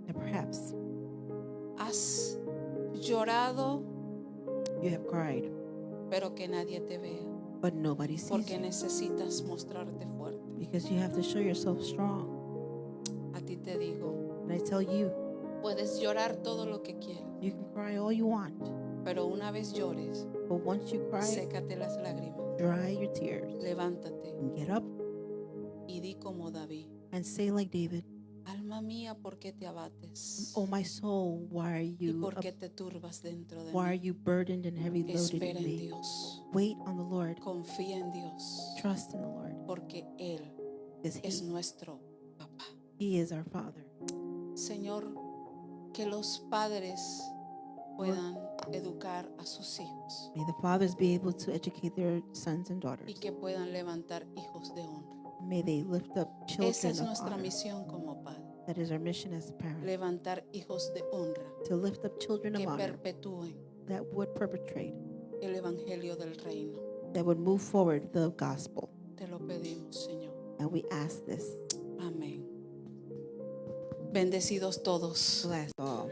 And perhaps has llorado you have cried, pero que nadie te vea, but nobody sees porque you necesitas mostrarte fuerte. because you have to show yourself strong. A ti te digo, And I tell you, puedes llorar todo lo que quieras, you can cry all you want, pero una vez llores, but once you cry, sécate las lágrimas, dry your tears levántate and get up y di como David, and say like David, alma mía, ¿por qué te abates? oh my soul, why are ¿Y you por qué te turbas dentro de why are mí? you burdened and heavy loaded Espera in en me? Dios, Wait on the Lord, confía en Dios, trust in the Lord, porque Él because es he, nuestro papá. he is our Father. Señor, que los padres puedan educar a sus hijos May the fathers be able to educate their sons and y daughters. que puedan levantar hijos de honra. May they lift up Esa children es of nuestra honor. misión como padre, That is our mission as parents, levantar hijos de honra to lift up children of que honor perpetúen that would perpetrate, el evangelio del reino. that would move forward the gospel. Te lo pedimos, Señor. And we ask this. Amén. Bendecidos todos. Bless all.